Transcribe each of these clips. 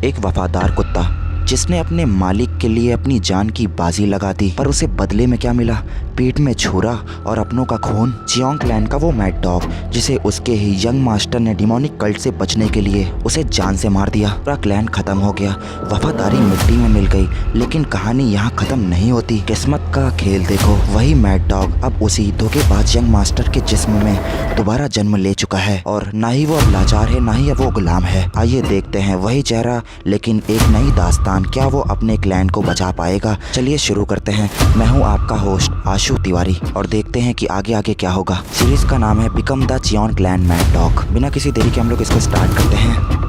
एक वफादार कुत्ता जिसने अपने मालिक के लिए अपनी जान की बाजी लगा दी, पर उसे बदले में क्या मिला? पेट में छुरा और अपनों का खून। चियोंग क्लैन का वो मैड डॉग जिसे उसके ही यंग मास्टर ने डिमोनिक कल्ट से बचने के लिए उसे जान से मार दिया। पूरा क्लैन खत्म हो गया, वफादारी मिट्टी में मिल गई। लेकिन कहानी यहाँ खत्म नहीं होती। किस्मत का खेल देखो, वही मैड डॉग अब उसी धोखेबाज यंग मास्टर के जिस्म में दोबारा जन्म ले चुका है, और ना ही वो अब लाचार है, ना ही अब वो गुलाम है। आइए देखते हैं वही चेहरा लेकिन एक नई दास्तान। क्या वो अपने क्लैन को बचा पाएगा? चलिए शुरू करते हैं। मैं हूं आपका होस्ट आशु तिवारी और देखते हैं कि आगे आगे क्या होगा। सीरीज का नाम है become the Cheong clan mad dog. बिना किसी देरी के हम लोग इसको स्टार्ट करते हैं।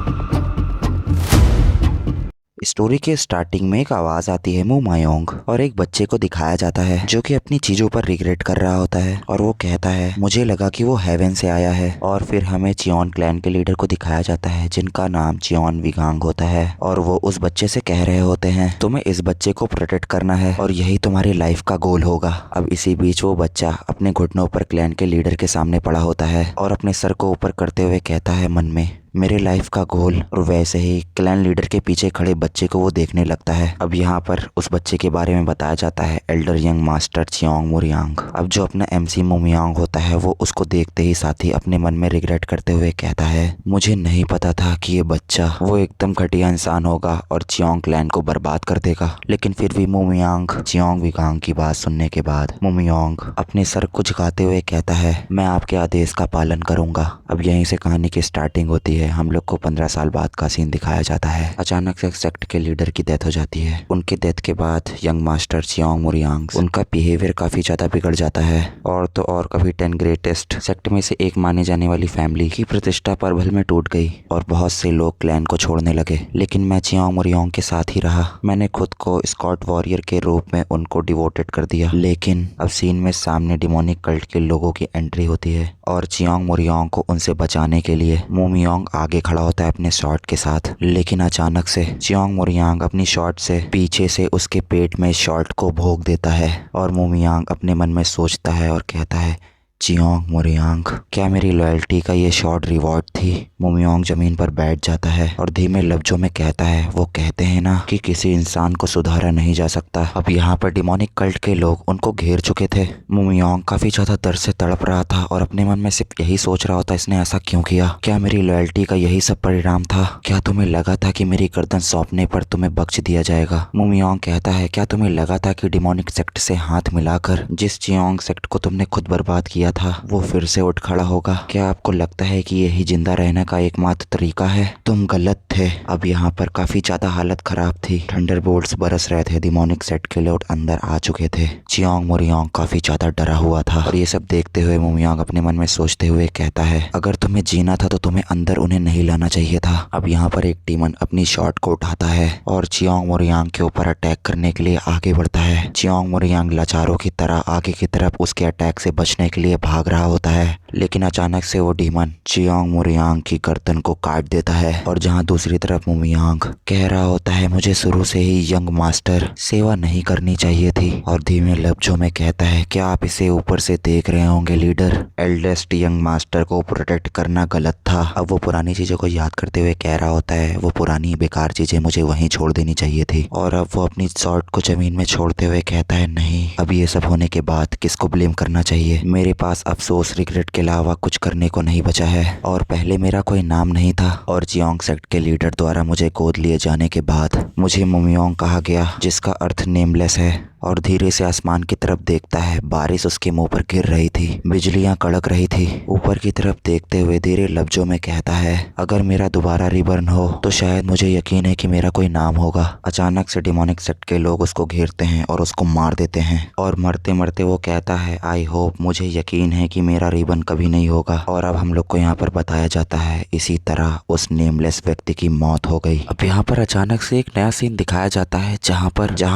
स्टोरी के स्टार्टिंग में एक आवाज आती है मू मायोंग, और एक बच्चे को दिखाया जाता है जो कि अपनी चीजों पर रिग्रेट कर रहा होता है, और वो कहता है मुझे लगा कि वो हेवन से आया है। और फिर हमें चियोंग क्लैन के लीडर को दिखाया जाता है जिनका नाम चियोंग विगांग होता है, और वो उस बच्चे से कह रहे होते हैं तुम्हें इस बच्चे को प्रोटेक्ट करना है और यही तुम्हारी लाइफ का गोल होगा। अब इसी बीच वो बच्चा अपने घुटनों पर क्लैन के लीडर के सामने पड़ा होता है और अपने सर को ऊपर करते हुए कहता है मन में मेरे लाइफ का गोल। और वैसे ही क्लैन लीडर के पीछे खड़े बच्चे को वो देखने लगता है। अब यहाँ पर उस बच्चे के बारे में बताया जाता है एल्डर यंग मास्टर चियोंग मुरियांग। अब जो अपना एमसी मुमियांग होता है वो उसको देखते ही साथ ही अपने मन में रिग्रेट करते हुए कहता है मुझे नहीं पता था कि ये बच्चा वो एकदम घटिया इंसान होगा और चियोंग क्लैन को बर्बाद कर देगा। लेकिन फिर भी मुमियांग चियोंग विगांग की बात सुनने के बाद मुमियांग अपने सर को झुकाते हुए कहता है मैं आपके आदेश का पालन करूंगा। अब यहीं से कहानी की स्टार्टिंग होती है। हम लोग को 15 साल बाद का सीन दिखाया जाता है। अचानक से सेक्ट के लीडर की डेथ हो जाती है। उनके डेथ के बाद यंग मास्टर चियोंग मुरियांग उनका बिहेवियर काफी ज्यादा बिगड़ जाता है, और तो और कभी 10 ग्रेटेस्ट सेक्ट में से एक मानी जाने वाली फैमिली की प्रतिष्ठा परभल में टूट गई और बहुत से लोग क्लैन को छोड़ने लगे। लेकिन मैं चियोंग मुरियांग के साथ ही रहा। मैंने खुद को स्कॉट वॉरियर के रूप में उनको डिवोटेड कर दिया। लेकिन अब सीन में सामने डिमोनिक कल्ट के लोगों की एंट्री होती है और चियोंग मुरियांग को उनसे बचाने के लिए मुमियांग आगे खड़ा होता है अपने शॉट के साथ। लेकिन अचानक से चियोंग मुरियांग अपनी शॉट से पीछे से उसके पेट में शॉट को भोग देता है, और मुमियांग अपने मन में सोचता है और कहता है चियोंग मुरियांग क्या मेरी लॉयल्टी का ये शॉर्ट रिवॉर्ड थी? मुमियांग जमीन पर बैठ जाता है और धीमे लफ्जों में कहता है वो कहते हैं ना कि किसी इंसान को सुधारा नहीं जा सकता। अब यहाँ पर डिमोनिक कल्ट के लोग उनको घेर चुके थे। मुमियांग काफी ज्यादा दर्द से तड़प रहा था और अपने मन में सिर्फ यही सोच रहा होता इसने ऐसा क्यों किया? क्या मेरी लॉयल्टी का यही सब परिणाम था? क्या तुम्हें लगा था कि मेरी गर्दन सौंपने पर तुम्हें बख्श दिया जाएगा? मुमियांग कहता है क्या तुम्हें लगा था कि डिमोनिक सेक्ट से हाथ मिलाकर जिस चियोंग सेक्ट को तुमने खुद बर्बाद किया था वो फिर से उठ खड़ा होगा? क्या आपको लगता है कि यही जिंदा रहने का एकमात्र तरीका है? तुम गलत थे। अब यहाँ पर काफी ज्यादा हालत खराब थी। थंडरबोल्ट्स बरस रहे थे। डिमोनिक सेट के लोग अंदर आ चुके थे। चियोंग मुरियांग काफी ज्यादा डरा हुआ था, और ये सब देखते हुए मुमियांग अपने मन में सोचते हुए कहता है अगर तुम्हें जीना था तो तुम्हें अंदर उन्हें नहीं लाना चाहिए था। अब यहाँ पर एक डीमन अपनी शॉट को उठाता है और चियोंग मुरियांग के ऊपर अटैक करने के लिए आगे बढ़ता है। चियोंग मुरियांग लाचारों की तरह आगे की तरफ उसके अटैक से बचने के लिए भाग रहा होता है। लेकिन अचानक से वो डीमन चियोंग मुरियांग की गर्दन को काट देता है, और जहां दूसरी तरफ मुमियांग कह रहा होता है मुझे शुरू से ही यंग मास्टर सेवा नहीं करनी चाहिए थी, और धीमे लफ्जों में कहता है क्या आप इसे ऊपर से देख रहे होंगे लीडर? एल्डेस्ट यंग मास्टर को प्रोटेक्ट करना गलत था। अब वो पुरानी चीजों को याद करते हुए कह रहा होता है वो पुरानी बेकार चीजें मुझे वहीं छोड़ देनी चाहिए थी। और अब वो अपनी शॉट को जमीन में छोड़ते हुए कहता है नहीं, अब ये सब होने के बाद किसको ब्लेम करना चाहिए? मेरे पास अफसोस रिग्रेट के अलावा कुछ करने को नहीं बचा है, और पहले मेरा कोई नाम नहीं था, और चियोंग सेक्ट के लीडर द्वारा मुझे गोद लिए जाने के बाद मुझे मुमियांग कहा गया जिसका अर्थ नेमलेस है। और धीरे से आसमान की तरफ देखता है। बारिश उसके मुंह पर गिर रही थी, बिजलियां कड़क रही थी। ऊपर की तरफ देखते हुए धीरे लफ्जों में कहता है अगर मेरा दोबारा रिबर्न हो तो शायद मुझे यकीन है कि मेरा कोई नाम होगा। अचानक से डिमोनिक सेक्ट के लोग उसको घेरते हैं और उसको मार देते हैं, और मरते मरते वो कहता है आई होप मुझे यकीन है कि मेरा रिबन कभी नहीं होगा। और अब हम लोग को यहाँ पर बताया जाता है इसी तरह उस नेमलेस व्यक्ति की मौत हो गई। अब यहाँ पर अचानक से एक नया सीन दिखाया जाता है जहाँ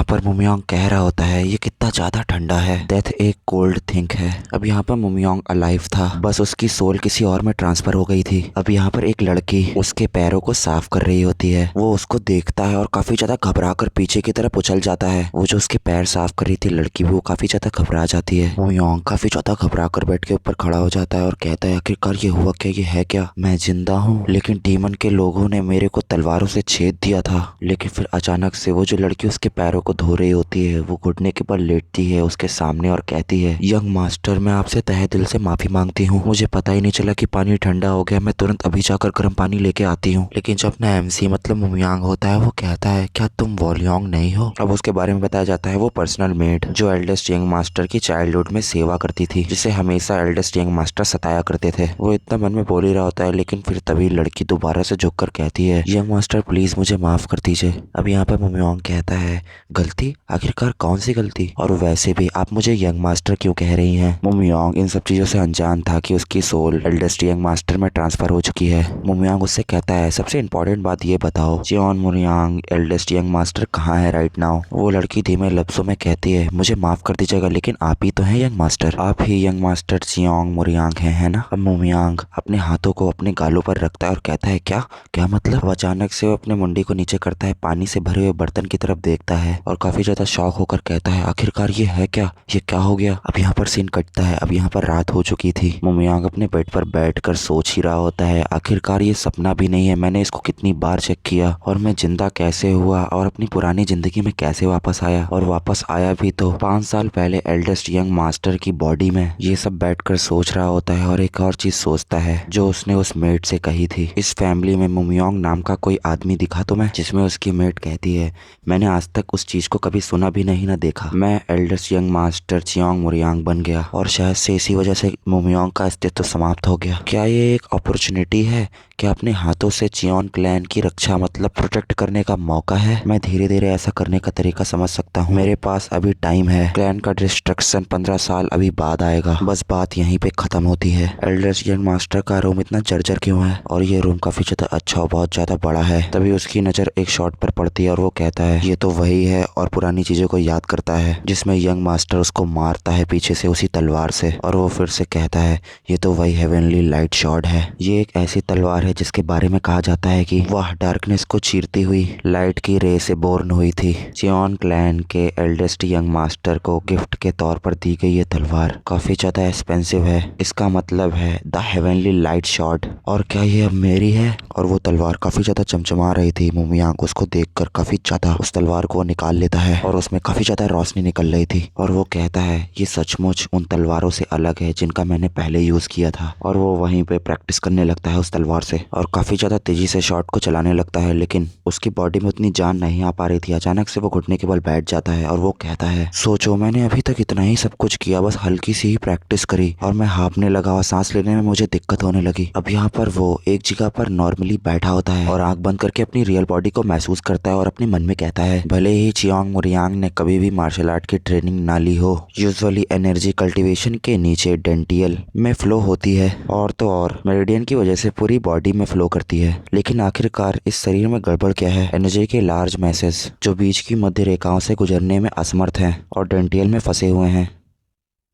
पर मुमियांग कह रहा होता है ये कितना ज्यादा ठंडा है। डेथ एक कोल्ड थिंग है। अब यहाँ पर मुमयोंग अलाइव था, बस उसकी सोल किसी और में ट्रांसफर हो गई थी। अब यहाँ पर एक लड़की उसके पैरों को साफ कर रही होती है। वो उसको देखता है और काफी ज्यादा घबरा कर पीछे की तरफ उछल जाता है। वो जो उसके पैर साफ कर रही थी लड़की, वो काफी ज्यादा घबरा जाती है। मुमयोंग काफी ज्यादा घबरा कर बेड के ऊपर खड़ा हो जाता है और कहता है आखिरकार ये हुआ क्या, ये है क्या, मैं जिंदा हूँ, लेकिन डीमन के लोगों ने मेरे को तलवारों से छेद दिया था। लेकिन फिर अचानक से वो जो लड़की उसके पैरों को धो रही होती है वो घुटने के बल लेटती है उसके सामने और कहती है, यंग मास्टर मैं आपसे तहे दिल से माफी मांगती हूँ, मुझे पता ही नहीं चला कि पानी ठंडा हो गया, मैं तुरंत अभी जाकर गर्म पानी लेके आती हूँ। लेकिन जो अपना एमसी मतलब मुमयांग होता है वो कहता है क्या तुम वॉल्योंग नहीं हो। अब उसके बारे में बताया जाता है वो पर्सनल मेड जो एल्डेस्ट यंग मास्टर की चाइल्डहुड में सेवा करती थी, जिसे हमेशा एल्डेस्ट यंग मास्टर सताया करते थे। वो इतना मन में बोल ही रहा होता है लेकिन फिर तभी लड़की दोबारा से झुककर कहती है, यंग मास्टर प्लीज मुझे माफ कर दीजिए। अब यहाँ पर मुमयांग कहता है, गलती, आखिरकार कौन सी गलती, और वैसे भी आप मुझे यंग मास्टर क्यों कह रही हैं। मुमयांग इन सब चीजों से अनजान था कि उसकी सोल एल्डेस्ट यंग मास्टर में ट्रांसफर हो चुकी है। मुमयांग उससे कहता है सबसे इम्पोर्टेंट बात ये बताओ चियोन मुमयांग एल्डेस्ट यंग मास्टर कहाँ है राइट नाउ। वो लड़की धीमे लफ्जों में कहती है, मुझे माफ कर दीजिएगा लेकिन आप ही तो हैं यंग मास्टर, आप ही यंग मास्टर चियोंग मुमयांग हैं, है ना। अब मुमयांग अपने हाथों को अपने गालों पर रखता है और कहता है क्या क्या मतलब। अचानक से वो अपने मुंडी को नीचे करता है, पानी से भरे हुए बर्तन की तरफ देखता है और काफी ज्यादा शॉक होकर कहता है आखिरकार ये है क्या, ये क्या हो गया। अब यहाँ पर सीन कटता है। अब यहाँ पर रात हो चुकी थी। मुमयांग अपने बेड पर बैठकर सोच ही रहा होता है आखिरकार ये सपना भी नहीं है, मैंने इसको कितनी बार चेक किया, और मैं जिंदा कैसे हुआ और अपनी पुरानी जिंदगी में कैसे वापस आया, और वापस आया भी तो 5 साल पहले एल्डेस्ट यंग मास्टर की बॉडी में। ये सब बैठकर सोच रहा होता है और एक और चीज सोचता है जो उसने उस मेड से कही थी, इस फैमिली में मुमयांग नाम का कोई आदमी दिखा तुम्हें। जिसमें उसकी मेड कहती है, मैंने आज तक उस चीज को कभी सुना भी नहीं ना देखा, मैं एल्डेस्ट यंग मास्टर चियोंग मुमयांग बन गया और शायद से इसी वजह से मुमयांग का अस्तित्व समाप्त हो गया। क्या ये एक अपॉर्चुनिटी है, क्या अपने हाथों से चियोन क्लैन की रक्षा मतलब प्रोटेक्ट करने का मौका है। मैं धीरे धीरे ऐसा करने का तरीका समझ सकता हूँ, मेरे पास अभी टाइम है, क्लैन का डिस्ट्रक्शन 15 साल अभी बाद आएगा, बस बात यहीं पे खत्म होती है। एल्डेस्ट यंग मास्टर का रूम इतना जर्जर क्यों है, और ये रूम काफी ज्यादा अच्छा और बहुत ज्यादा बड़ा है। तभी उसकी नजर एक शॉट पर पड़ती है और वो कहता है ये तो वही है, और पुरानी चीजों को याद करता है जिसमें यंग मास्टर उसको मारता है पीछे से उसी तलवार से, और वो फिर से कहता है ये तो वही हेवनली लाइट शॉट है। ये एक ऐसी तलवार है जिसके बारे में कहा जाता है कि वह डार्कनेस को चीरती हुई लाइट की रे से बोर्न हुई थी। चियोन क्लैन के एल्डेस्ट यंग मास्टर को गिफ्ट के तौर पर दी गई ये तलवार काफी ज्यादा एक्सपेंसिव है, इसका मतलब है द हेवनली लाइट शॉट। और क्या ये अब मेरी है। और वो तलवार काफी ज्यादा चमचमा रही थी। मुमयांग उसको देखकर काफी ज्यादा उस तलवार को निकाल लेता है और उसमें काफी ज्यादा रोशनी निकल रही थी, और वो कहता है ये सचमुच उन तलवारों से अलग है जिनका मैंने पहले यूज किया था। और वो वहीं पे प्रैक्टिस करने लगता है उस तलवार से और काफी ज्यादा तेजी से शॉट को चलाने लगता है, लेकिन उसकी बॉडी में उतनी जान नहीं आ पा रही थी। अचानक से वो घुटने के बल बैठ जाता है और वो कहता है, सोचो मैंने अभी तक इतना ही सब कुछ किया, बस हल्की सी ही प्रैक्टिस करी और मैं हाँफने लगा और सांस लेने में मुझे दिक्कत होने लगी। अब यहाँ पर वो एक जगह पर नॉर्मली बैठा होता है और आंख बंद करके अपनी रियल बॉडी को महसूस करता है और अपने मन में कहता है, भले ही चियोंग मुमयांग ने कभी भी मार्शल आर्ट की ट्रेनिंग ना ली हो, यूजुअली एनर्जी कल्टीवेशन के नीचे डेंटियल में फ्लो होती है और तो और मेरिडियन की वजह से पूरी बॉडी में फ्लो करती है, लेकिन आखिरकार इस शरीर में गड़बड़ क्या है। एनर्जी के लार्ज मैसेज जो बीच की मध्य रेखाओं से गुजरने में असमर्थ हैं और डेंटियल में फंसे हुए हैं,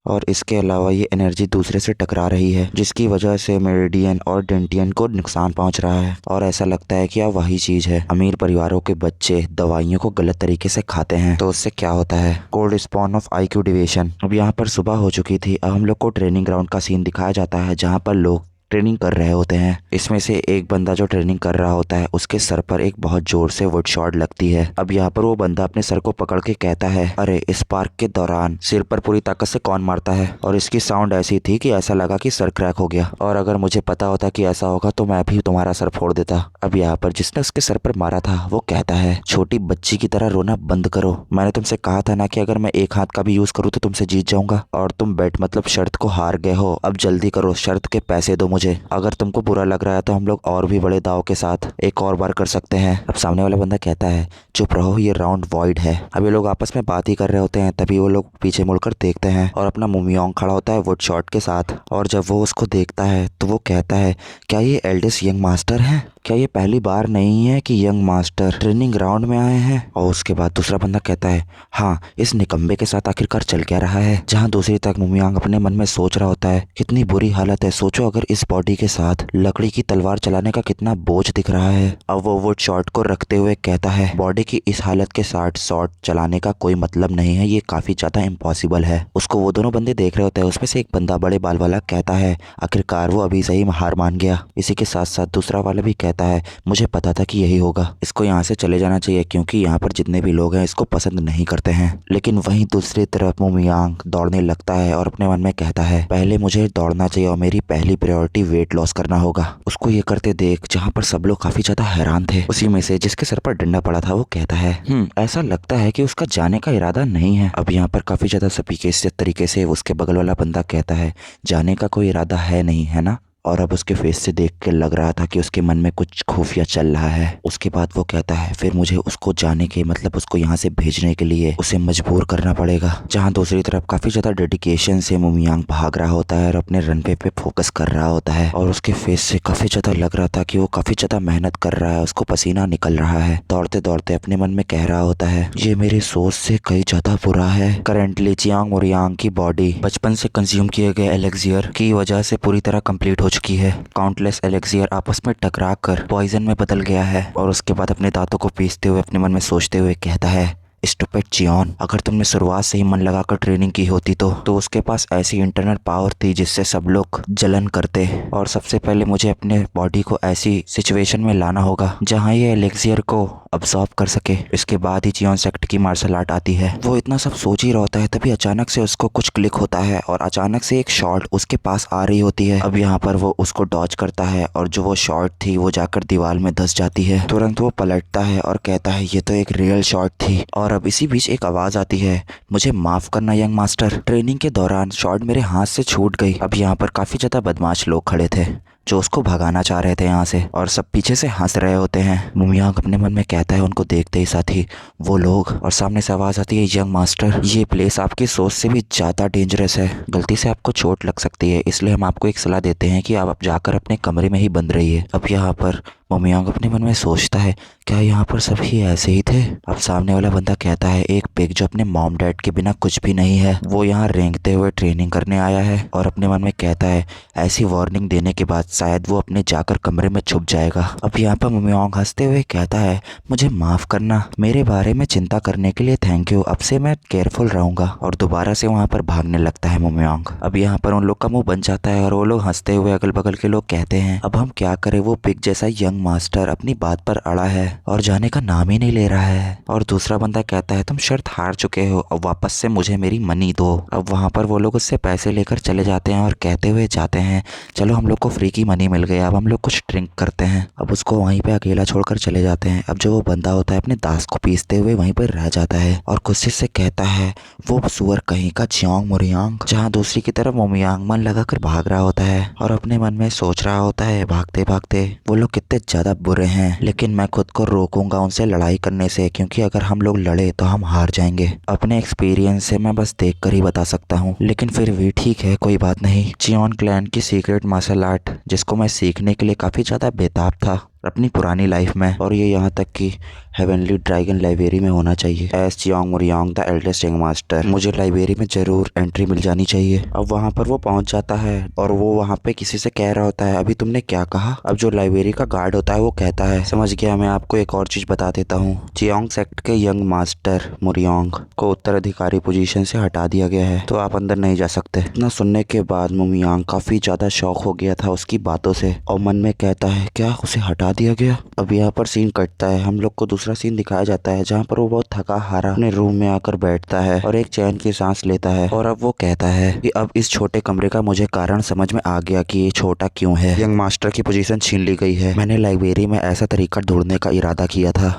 और इसके अलावा ये एनर्जी दूसरे से टकरा रही है जिसकी वजह से मेरिडियन और डेंटियन को नुकसान पहुंच रहा है। और ऐसा लगता है कि अब वही चीज है, अमीर परिवारों के बच्चे दवाइयों को गलत तरीके से खाते हैं तो उससे क्या होता है, cold spawn of IQ deviation. अब यहाँ पर सुबह हो चुकी थी। अब हम लोग को ट्रेनिंग ग्राउंड का सीन दिखाया जाता है जहाँ पर लोग ट्रेनिंग कर रहे होते हैं। इसमें से एक बंदा जो ट्रेनिंग कर रहा होता है उसके सर पर एक बहुत जोर से वुड शॉट लगती है। अब यहाँ पर वो बंदा अपने सर को पकड़ के कहता है, अरे इस स्पार्क के दौरान सिर पर पूरी ताकत से कौन मारता है। और इसकी साउंड ऐसी थी कि ऐसा लगा कि सर क्रैक हो गया, और अगर मुझे पता होता कि ऐसा होगा तो मैं भी तुम्हारा सर फोड़ देता। अब यहाँ पर जिसने उसके सर पर मारा था वो कहता है, छोटी बच्ची की तरह रोना बंद करो, मैंने तुमसे कहा था ना कि अगर मैं एक हाथ का भी यूज करूँ तो तुमसे जीत जाऊंगा, और तुम बेट मतलब शर्त को हार गए हो। अब जल्दी करो, शर्त के पैसे दो मुझे। अगर तुमको बुरा लग रहा है तो हम लोग और भी बड़े दाव के साथ एक और बार कर सकते हैं। अब सामने वाला बंदा कहता है चुप रहो, ये राउंड वॉइड है। अब ये लोग आपस में बात ही कर रहे होते हैं, तभी वो लोग पीछे मुड़कर देखते हैं और अपना मुमियोंग खड़ा होता है वुड शॉट के साथ। और जब वो उसको देखता है तो वो कहता है क्या ये एल्डेस्ट यंग मास्टर है? क्या ये पहली बार नहीं है कि यंग मास्टर ट्रेनिंग ग्राउंड में आए हैं? और उसके बाद दूसरा बंदा कहता है हाँ, इस निकम्बे के साथ आखिरकार चल क्या रहा है? जहाँ दूसरी तरफ मुमियांग अपने मन में सोच रहा होता है कितनी बुरी हालत है, सोचो अगर इस बॉडी के साथ लकड़ी की तलवार चलाने का कितना बोझ दिख रहा है। अब वो वुड शॉट को रखते हुए कहता है बॉडी की इस हालत के साथ शॉट चलाने का कोई मतलब नहीं है, ये काफी ज्यादा इम्पॉसिबल है। उसको वो दोनों बंदे देख रहे होते हैं, उसमें से एक बंदा बड़े बाल वाला कहता है आखिरकार वो अभी सही हार मान गया। इसी के साथ साथ दूसरा वाला भी कहता है मुझे पता था कि यही होगा, इसको यहाँ से चले जाना चाहिए क्योंकि यहाँ पर जितने भी लोग हैं इसको पसंद नहीं करते हैं। लेकिन वहीं दूसरी तरफ मुमियांग दौड़ने लगता है और अपने मन में कहता है पहले मुझे दौड़ना चाहिए और मेरी पहली प्रायोरिटी वेट लॉस करना होगा। उसको ये करते देख जहाँ पर सब लोग काफी ज्यादा हैरान थे, उसी में से जिसके सर पर डंडा पड़ा था वो कहता है ऐसा लगता है कि उसका जाने का इरादा नहीं है। अब यहाँ पर काफी ज्यादा सपीकेशियत तरीके से उसके बगल वाला बंदा कहता है जाने का कोई इरादा है नहीं, है ना? और अब उसके फेस से देख के लग रहा था कि उसके मन में कुछ खुफिया चल रहा है। उसके बाद वो कहता है फिर मुझे उसको जाने के मतलब उसको यहाँ से भेजने के लिए उसे मजबूर करना पड़ेगा। जहाँ दूसरी तरफ काफी ज्यादा डेडिकेशन से मुमियांग भाग रहा होता है और अपने रनवे पे फोकस कर रहा होता है और उसके फेस से काफी ज्यादा लग रहा था कि वो काफी ज्यादा मेहनत कर रहा है, उसको पसीना निकल रहा है। दौड़ते दौड़ते अपने मन में कह रहा होता है ये मेरी सोच से कई ज्यादा बुरा है। करेंटली चियांग मुरियांग की बॉडी बचपन से कंज्यूम किए गए एलेक्सियर की वजह से पूरी तरह कंप्लीट हो चुकी है। काउंटलेस एलेक्सियर आपस में टकरा कर पॉइजन में बदल गया है। और उसके बाद अपने दांतों को पीसते हुए अपने मन में सोचते हुए कहता है स्टूपिड चियोन, अगर तुमने शुरुआत से ही मन लगाकर ट्रेनिंग की होती तो उसके पास ऐसी इंटरनल पावर थी जिससे सब लोग जलन करते। और सबसे पहले मुझे अपने बॉडी को ऐसी सिचुएशन में लाना होगा जहां ये एलेक्सियर को अब्सॉर्ब कर सके। इसके बाद ही चियोन सेक्ट की मार्शल आर्ट आती है। वो इतना सब सोच ही रहा होता है तभी अचानक से उसको कुछ क्लिक होता है और अचानक से एक शॉट उसके पास आ रही होती है। अब यहाँ पर वो उसको डॉज करता है और जो वो शॉट थी वो जाकर दीवार में धंस जाती है। तुरंत वो पलटता है और कहता है ये तो एक रियल शॉट थी। और अब इसी बीच एक आवाज आती है मुझे माफ करना यंग मास्टर, ट्रेनिंग के दौरान शॉट मेरे हाथ से छूट गई। अब यहाँ पर काफी ज्यादा बदमाश लोग खड़े थे जो उसको भगाना चाह रहे थे यहाँ से और सब पीछे से हंस रहे होते हैं। मुमियांग अपने मन में कहता है उनको देखते ही साथ ही वो लोग, और सामने से आवाज आती है यंग मास्टर ये प्लेस आपकी सोच से भी ज्यादा डेंजरस है, गलती से आपको चोट लग सकती है, इसलिए हम आपको एक सलाह देते हैं कि आप जाकर अपने कमरे में ही बंद रहिए। अब यहाँ पर मुमियांग अपने मन में सोचता है क्या यहाँ पर सभी ऐसे ही थे? अब सामने वाला बंदा कहता है एक पिग जो अपने मॉम डैड के बिना कुछ भी नहीं है, वो यहाँ रेंगते हुए ट्रेनिंग करने आया है। और अपने मन में कहता है ऐसी वार्निंग देने के बाद शायद वो अपने जाकर कमरे में छुप जाएगा। अब यहाँ पर मुमियांग हंसते हुए कहता है मुझे माफ करना, मेरे बारे में चिंता करने के लिए थैंक यू, अब से मैं केयरफुल रहूंगा। और दोबारा से वहाँ पर भागने लगता है मुमियांग। अब यहाँ पर उन लोग का मुंह बन जाता है और वो लोग हंसते हुए अगल बगल के लोग कहते हैं अब हम क्या करें, वो पिग जैसा यंग मास्टर अपनी बात पर अड़ा है और जाने का नाम ही नहीं ले रहा है। और दूसरा बंदा कहता है तुम शर्त हार चुके हो, अब वापस से मुझे मेरी मनी दो। अब वहाँ पर वो लोग उससे पैसे लेकर चले जाते हैं और कहते हुए जाते हैं चलो हम लोग को फ्री की मनी मिल गई, अब हम लोग कुछ ड्रिंक करते हैं। अब उसको वहीं पे अकेला छोड़कर चले जाते हैं। अब जो वो बंदा होता है अपने दास को पीसते हुए वहीं पर रह जाता है और गुस्से से कहता है वो सुअर कहीं का चियांग मुरियांग। जहाँ दूसरी की तरफ मुमियांग मन लगाकर भाग रहा होता है और अपने मन में सोच रहा होता है भागते भागते वो लोग कितने ज्यादा बुरे हैं, लेकिन मैं खुद को रोकूंगा उनसे लड़ाई करने से, क्योंकि अगर हम लोग लड़े तो हम हार जाएंगे। अपने एक्सपीरियंस से मैं बस देख कर ही बता सकता हूँ, लेकिन फिर भी ठीक है कोई बात नहीं। चियोन क्लैन की सीक्रेट मार्शल आर्ट जिसको मैं सीखने के लिए काफी ज्यादा बेताब था अपनी पुरानी लाइफ में, और ये यहाँ तक कि हेवनली ड्रैगन लाइब्रेरी में होना चाहिए। As Chiang Muryang the eldest young master, मुझे लाइब्रेरी में जरूर एंट्री मिल जानी चाहिए। अब वहाँ पर वो पहुँच जाता है और वो वहाँ पे किसी से कह रहा होता है अभी तुमने क्या कहा? अब जो लाइब्रेरी का गार्ड होता है वो कहता है समझ गया, मैं आपको एक और चीज बता देता हूँ, चियांग सेक्ट के यंग मास्टर मुरियांग को उत्तराधिकारी पोजीशन से हटा दिया गया है, तो आप अंदर नहीं जा सकते। इतना सुनने के बाद मुमियांग काफी ज्यादा शॉक हो गया था उसकी बातों से और मन में कहता है क्या उसे हटा दिया गया? अब यहाँ पर सीन कटता है, हम लोग को दूसरा सीन दिखाया जाता है जहाँ पर वो बहुत थका हारा अपने रूम में आकर बैठता है और एक चैन की सांस लेता है। और अब वो कहता है कि अब इस छोटे कमरे का मुझे कारण समझ में आ गया कि ये छोटा क्यों है। यंग मास्टर की पोजीशन छीन ली गई है। मैंने लाइब्रेरी में ऐसा तरीका ढूंढने का इरादा किया था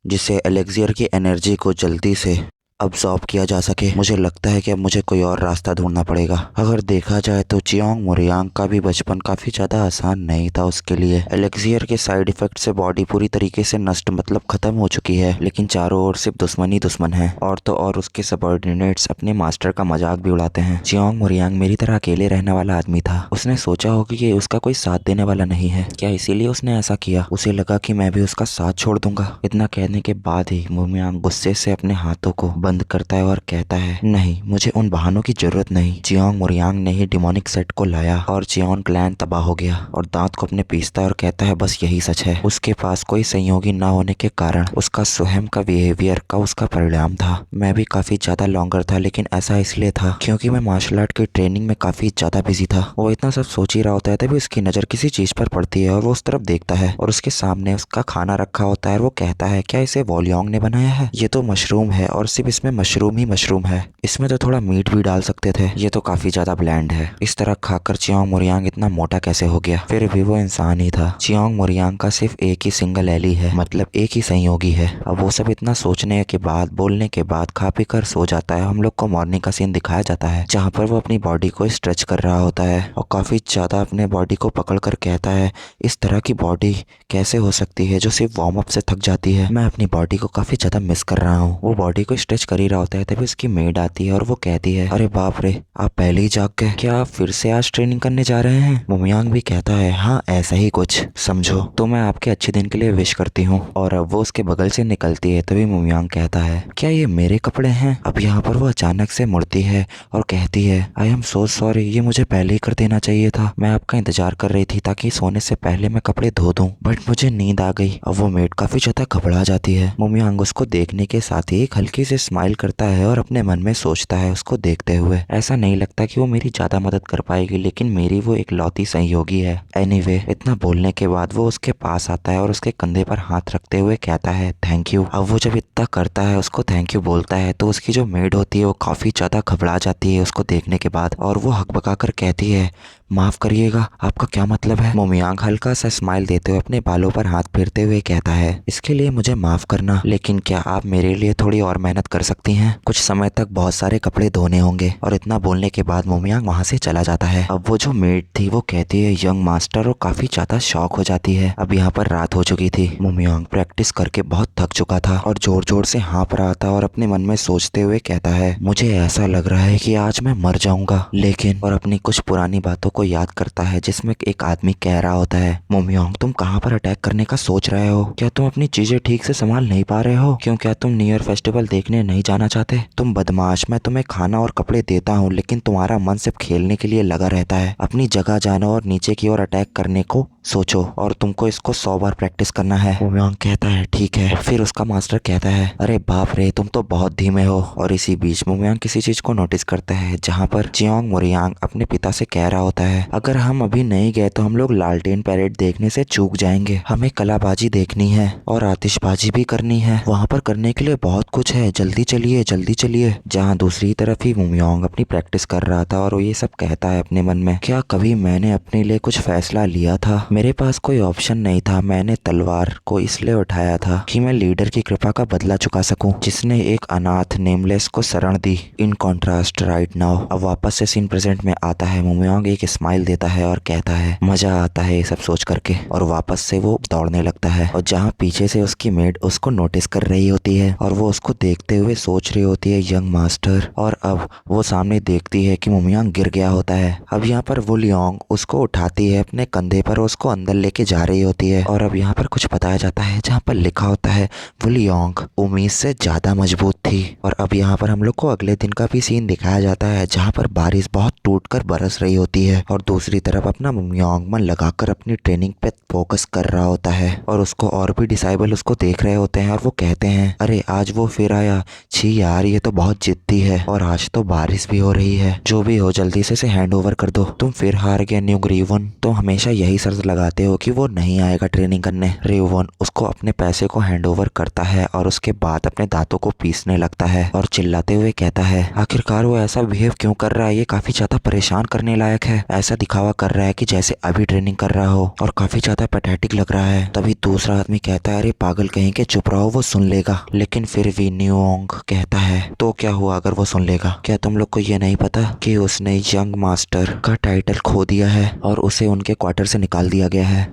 जिससे एलेक्सियर की एनर्जी को जल्दी से अब्सॉर्ब किया जा सके। मुझे लगता है कि अब मुझे कोई और रास्ता ढूंढना पड़ेगा। अगर देखा जाए तो चियोंग मोरियांग का भी बचपन काफी ज्यादा आसान नहीं था उसके लिए। एलेक्सियर के साइड इफेक्ट से बॉडी पूरी तरीके से नष्ट मतलब खत्म हो चुकी है, लेकिन चारों ओर सिर्फ दुश्मन ही दुश्मन है। और तो और उसके सबऑर्डिनेट्स अपने मास्टर का मजाक भी उड़ाते हैं। चियोंग मोरियांग मेरी तरह अकेले रहने वाला आदमी था। उसने सोचा होगा कि उसका कोई साथ देने वाला नहीं है। क्या इसीलिए उसने ऐसा किया? उसे लगा कि मैं भी उसका साथ छोड़ दूंगा। इतना कहने के बाद ही मोमियांग गुस्से से अपने हाथों को बंद करता है और कहता है, नहीं, मुझे उन बहानों की जरूरत नहीं। चियोंग मोरियांग ने ही डिमोनिक सेट को लाया और चियोंग क्लैन तबाह हो गया। और दांत को अपने पीसता है और कहता है, बस यही सच है। उसके पास कोई सहयोगी न होने के कारण उसका स्वयं का बिहेवियर का उसका परिणाम था। मैं भी काफी ज्यादा लॉन्गर था, लेकिन ऐसा इसलिए था क्योंकि मैं मार्शल आर्ट की ट्रेनिंग में काफी ज्यादा बिजी था। वो इतना सब सोच ही रहा होता है, तभी उसकी नजर किसी चीज पर पड़ती है और वो उस तरफ देखता है और उसके सामने उसका खाना रखा होता है। और वो कहता है, क्या इसे वॉलियोंग ने बनाया है? ये तो मशरूम है और सिर्फ इसमें मशरूम ही मशरूम है। इसमें तो थोड़ा मीट भी डाल सकते थे। ये तो काफी ज्यादा ब्लैंड है। इस तरह खाकर चियोंग मोरियांग इतना मोटा कैसे हो गया? फिर भी वो इंसान ही था। चियोंग मोरियांग का सिर्फ एक ही सिंगल एली है, मतलब एक ही सहयोगी है। अब वो सब इतना सोचने के बाद, बोलने के बाद खा पी कर सो जाता है। हम लोग को मॉर्निंग का सीन दिखाया जाता है जहाँ पर वो अपनी बॉडी को स्ट्रेच कर रहा होता है और काफी ज्यादा अपने बॉडी को पकड़ कर कहता है, इस तरह की बॉडी कैसे हो सकती है जो सिर्फ वार्म अप से थक जाती है? मैं अपनी बॉडी को काफी ज्यादा मिस कर रहा हूँ। वो बॉडी को स्ट्रेच कर ही रहा होता है, तभी उसकी मेड आती है और वो कहती है, अरे बाप रे, आप पहले ही जाग गए। क्या आप फिर से आज ट्रेनिंग करने जा रहे हैं? मोमियांग भी कहता है, हाँ ऐसा ही कुछ समझो। तो मैं आपके अच्छे दिन के लिए विश करती हूँ। और अब वो उसके बगल से निकलती है, तभी मोमियांग कहता है, क्या ये मेरे कपड़े हैं? अब यहाँ पर वो अचानक से मुड़ती है और कहती है, आई एम सो सॉरी, ये मुझे पहले ही कर देना चाहिए था। मैं आपका इंतजार कर रही थी ताकि सोने से पहले मैं कपड़े धो दूं, बट मुझे नींद आ गई। अब वो मेड काफी ज्यादा घबरा जाती है। मोमियांग उसको देखने के साथ ही एक हल्की से स्माइल करता है और अपने मन में सोचता है, उसको देखते हुए ऐसा नहीं लगता कि वो मेरी ज्यादा मदद कर पाएगी, लेकिन मेरी वो एक लौती सहयोगी है। एनीवे, इतना बोलने के बाद वो उसके पास आता है और उसके कंधे पर हाथ रखते हुए कहता है, थैंक यू। अब वो जब इतना करता है, उसको थैंक यू बोलता है, तो उसकी जो मेड होती है वो काफी ज्यादा घबरा जाती है उसको देखने के बाद और वो हकबका कर कहती है, माफ करिएगा, आपका क्या मतलब है? मोमियांग हल्का सा स्माइल देते हुए अपने बालों पर हाथ फेरते हुए कहता है, इसके लिए मुझे माफ करना, लेकिन क्या आप मेरे लिए थोड़ी और मेहनत कर सकती हैं? कुछ समय तक बहुत सारे कपड़े धोने होंगे। और इतना बोलने के बाद मोमियांग वहाँ से चला जाता है। अब वो जो मेड थी वो कहती है, यंग मास्टर, और काफी ज्यादा शॉक हो जाती है। अब यहाँ पर रात हो चुकी थी। मोमियांग प्रैक्टिस करके बहुत थक चुका था और जोर जोर से हाँफ रहा था और अपने मन में सोचते हुए कहता है, मुझे ऐसा लग रहा है कि आज मैं मर जाऊंगा। लेकिन और अपनी कुछ पुरानी बातों को याद करता है जिसमें एक आदमी कह रहा होता है, मोमियांग, तुम कहाँ पर अटैक करने का सोच रहे हो? क्या तुम अपनी चीजें ठीक से संभाल नहीं पा रहे हो? क्यों, क्या तुम न्यू ईयर फेस्टिवल देखने नहीं जाना चाहते? तुम बदमाश, मैं तुम्हें खाना और कपड़े देता हूँ, लेकिन तुम्हारा मन सिर्फ खेलने के लिए लगा रहता है। अपनी जगह जानो और नीचे की ओर अटैक करने को सोचो, और तुमको इसको 100 बार प्रैक्टिस करना है। मोमियांग कहता है, ठीक है। फिर उसका मास्टर कहता है, अरे बाप रे, तुम तो बहुत धीमे हो। और इसी बीच मोमियांग किसी चीज को नोटिस करता है जहाँ पर चियोंग मोरियांग अपने पिता से कह रहा होता है, अगर हम अभी नहीं गए तो हम लोग लालटेन पैरेड देखने से चूक जाएंगे। हमें कलाबाजी देखनी है और आतिशबाजी भी करनी है। वहाँ पर करने के लिए बहुत कुछ है, जल्दी चलिए, जल्दी चलिए। जहाँ दूसरी तरफ ही मोमियांग अपनी प्रैक्टिस कर रहा था और वो ये सब कहता है अपने मन में, क्या कभी मैंने अपने लिए कुछ फैसला लिया था? मेरे पास कोई ऑप्शन नहीं था। मैंने तलवार को इसलिए उठाया था कि मैं लीडर की कृपा का बदला चुका सकूं, जिसने एक अनाथ नेमलेस को शरण दी। In contrast right now. अब वापस से सीन प्रेजेंट में आता है। मोमियांग एक स्माइल देता है और कहता है, मजा आता है ये सब सोच करके। और वापस से वो दौड़ने लगता है और जहाँ पीछे से उसकी मेड उसको नोटिस कर रही होती है और वो उसको देखते हुए सोच रही होती है, यंग मास्टर। और अब वो सामने देखती है कि मोमियांग गिर गया होता है। अब यहाँ पर वो लियोंग उसको उठाती है अपने कंधे पर, उसको अंदर लेके जा रही होती है। और अब यहाँ पर कुछ बताया जाता है जहाँ पर लिखा होता है, वो लियोंग उम्मीद से ज्यादा मजबूत थी। और अब यहाँ पर हम लोग को अगले दिन का भी सीन दिखाया जाता है जहाँ पर बारिश बहुत टूटकर बरस रही होती है और दूसरी तरफ अपना मोमियांग मन लगाकर अपनी ट्रेनिंग पे फोकस कर रहा होता है। और उसको और भी डिसाइबल उसको देख रहे होते हैं और वो कहते हैं, अरे आज वो फिर आया, छी यार, ये तो बहुत जिद्दी है। और आज तो बारिश भी हो रही है। जो भी हो, जल्दी से हैंड ओवर कर दो। तुम फिर हार गए न्यू ग्रीवन, तुम हमेशा यही शर्त लगाते हो कि वो नहीं आएगा ट्रेनिंग करने। रेवन उसको अपने पैसे को हैंड ओवर करता है और उसके बाद अपने दांतों को पीसने लगता है और चिल्लाते हुए कहता है आखिरकार वो ऐसा बिहेव क्यों कर रहा है, ये काफी ज्यादा परेशान करने लायक है। ऐसा दिखावा कर रहा है कि जैसे अभी ट्रेनिंग कर रहा हो और काफी ज्यादा पैथेटिक लग रहा है। तभी दूसरा आदमी कहता है अरे पागल कहीं के, चुप रहो, वो सुन लेगा। लेकिन फिर भी नियोंग कहता है तो क्या हुआ अगर वो सुन लेगा? क्या तुम लोग को ये नहीं पता कि उसने यंग मास्टर का टाइटल खो दिया है और उसे उनके क्वार्टर से निकाल दिया गया है?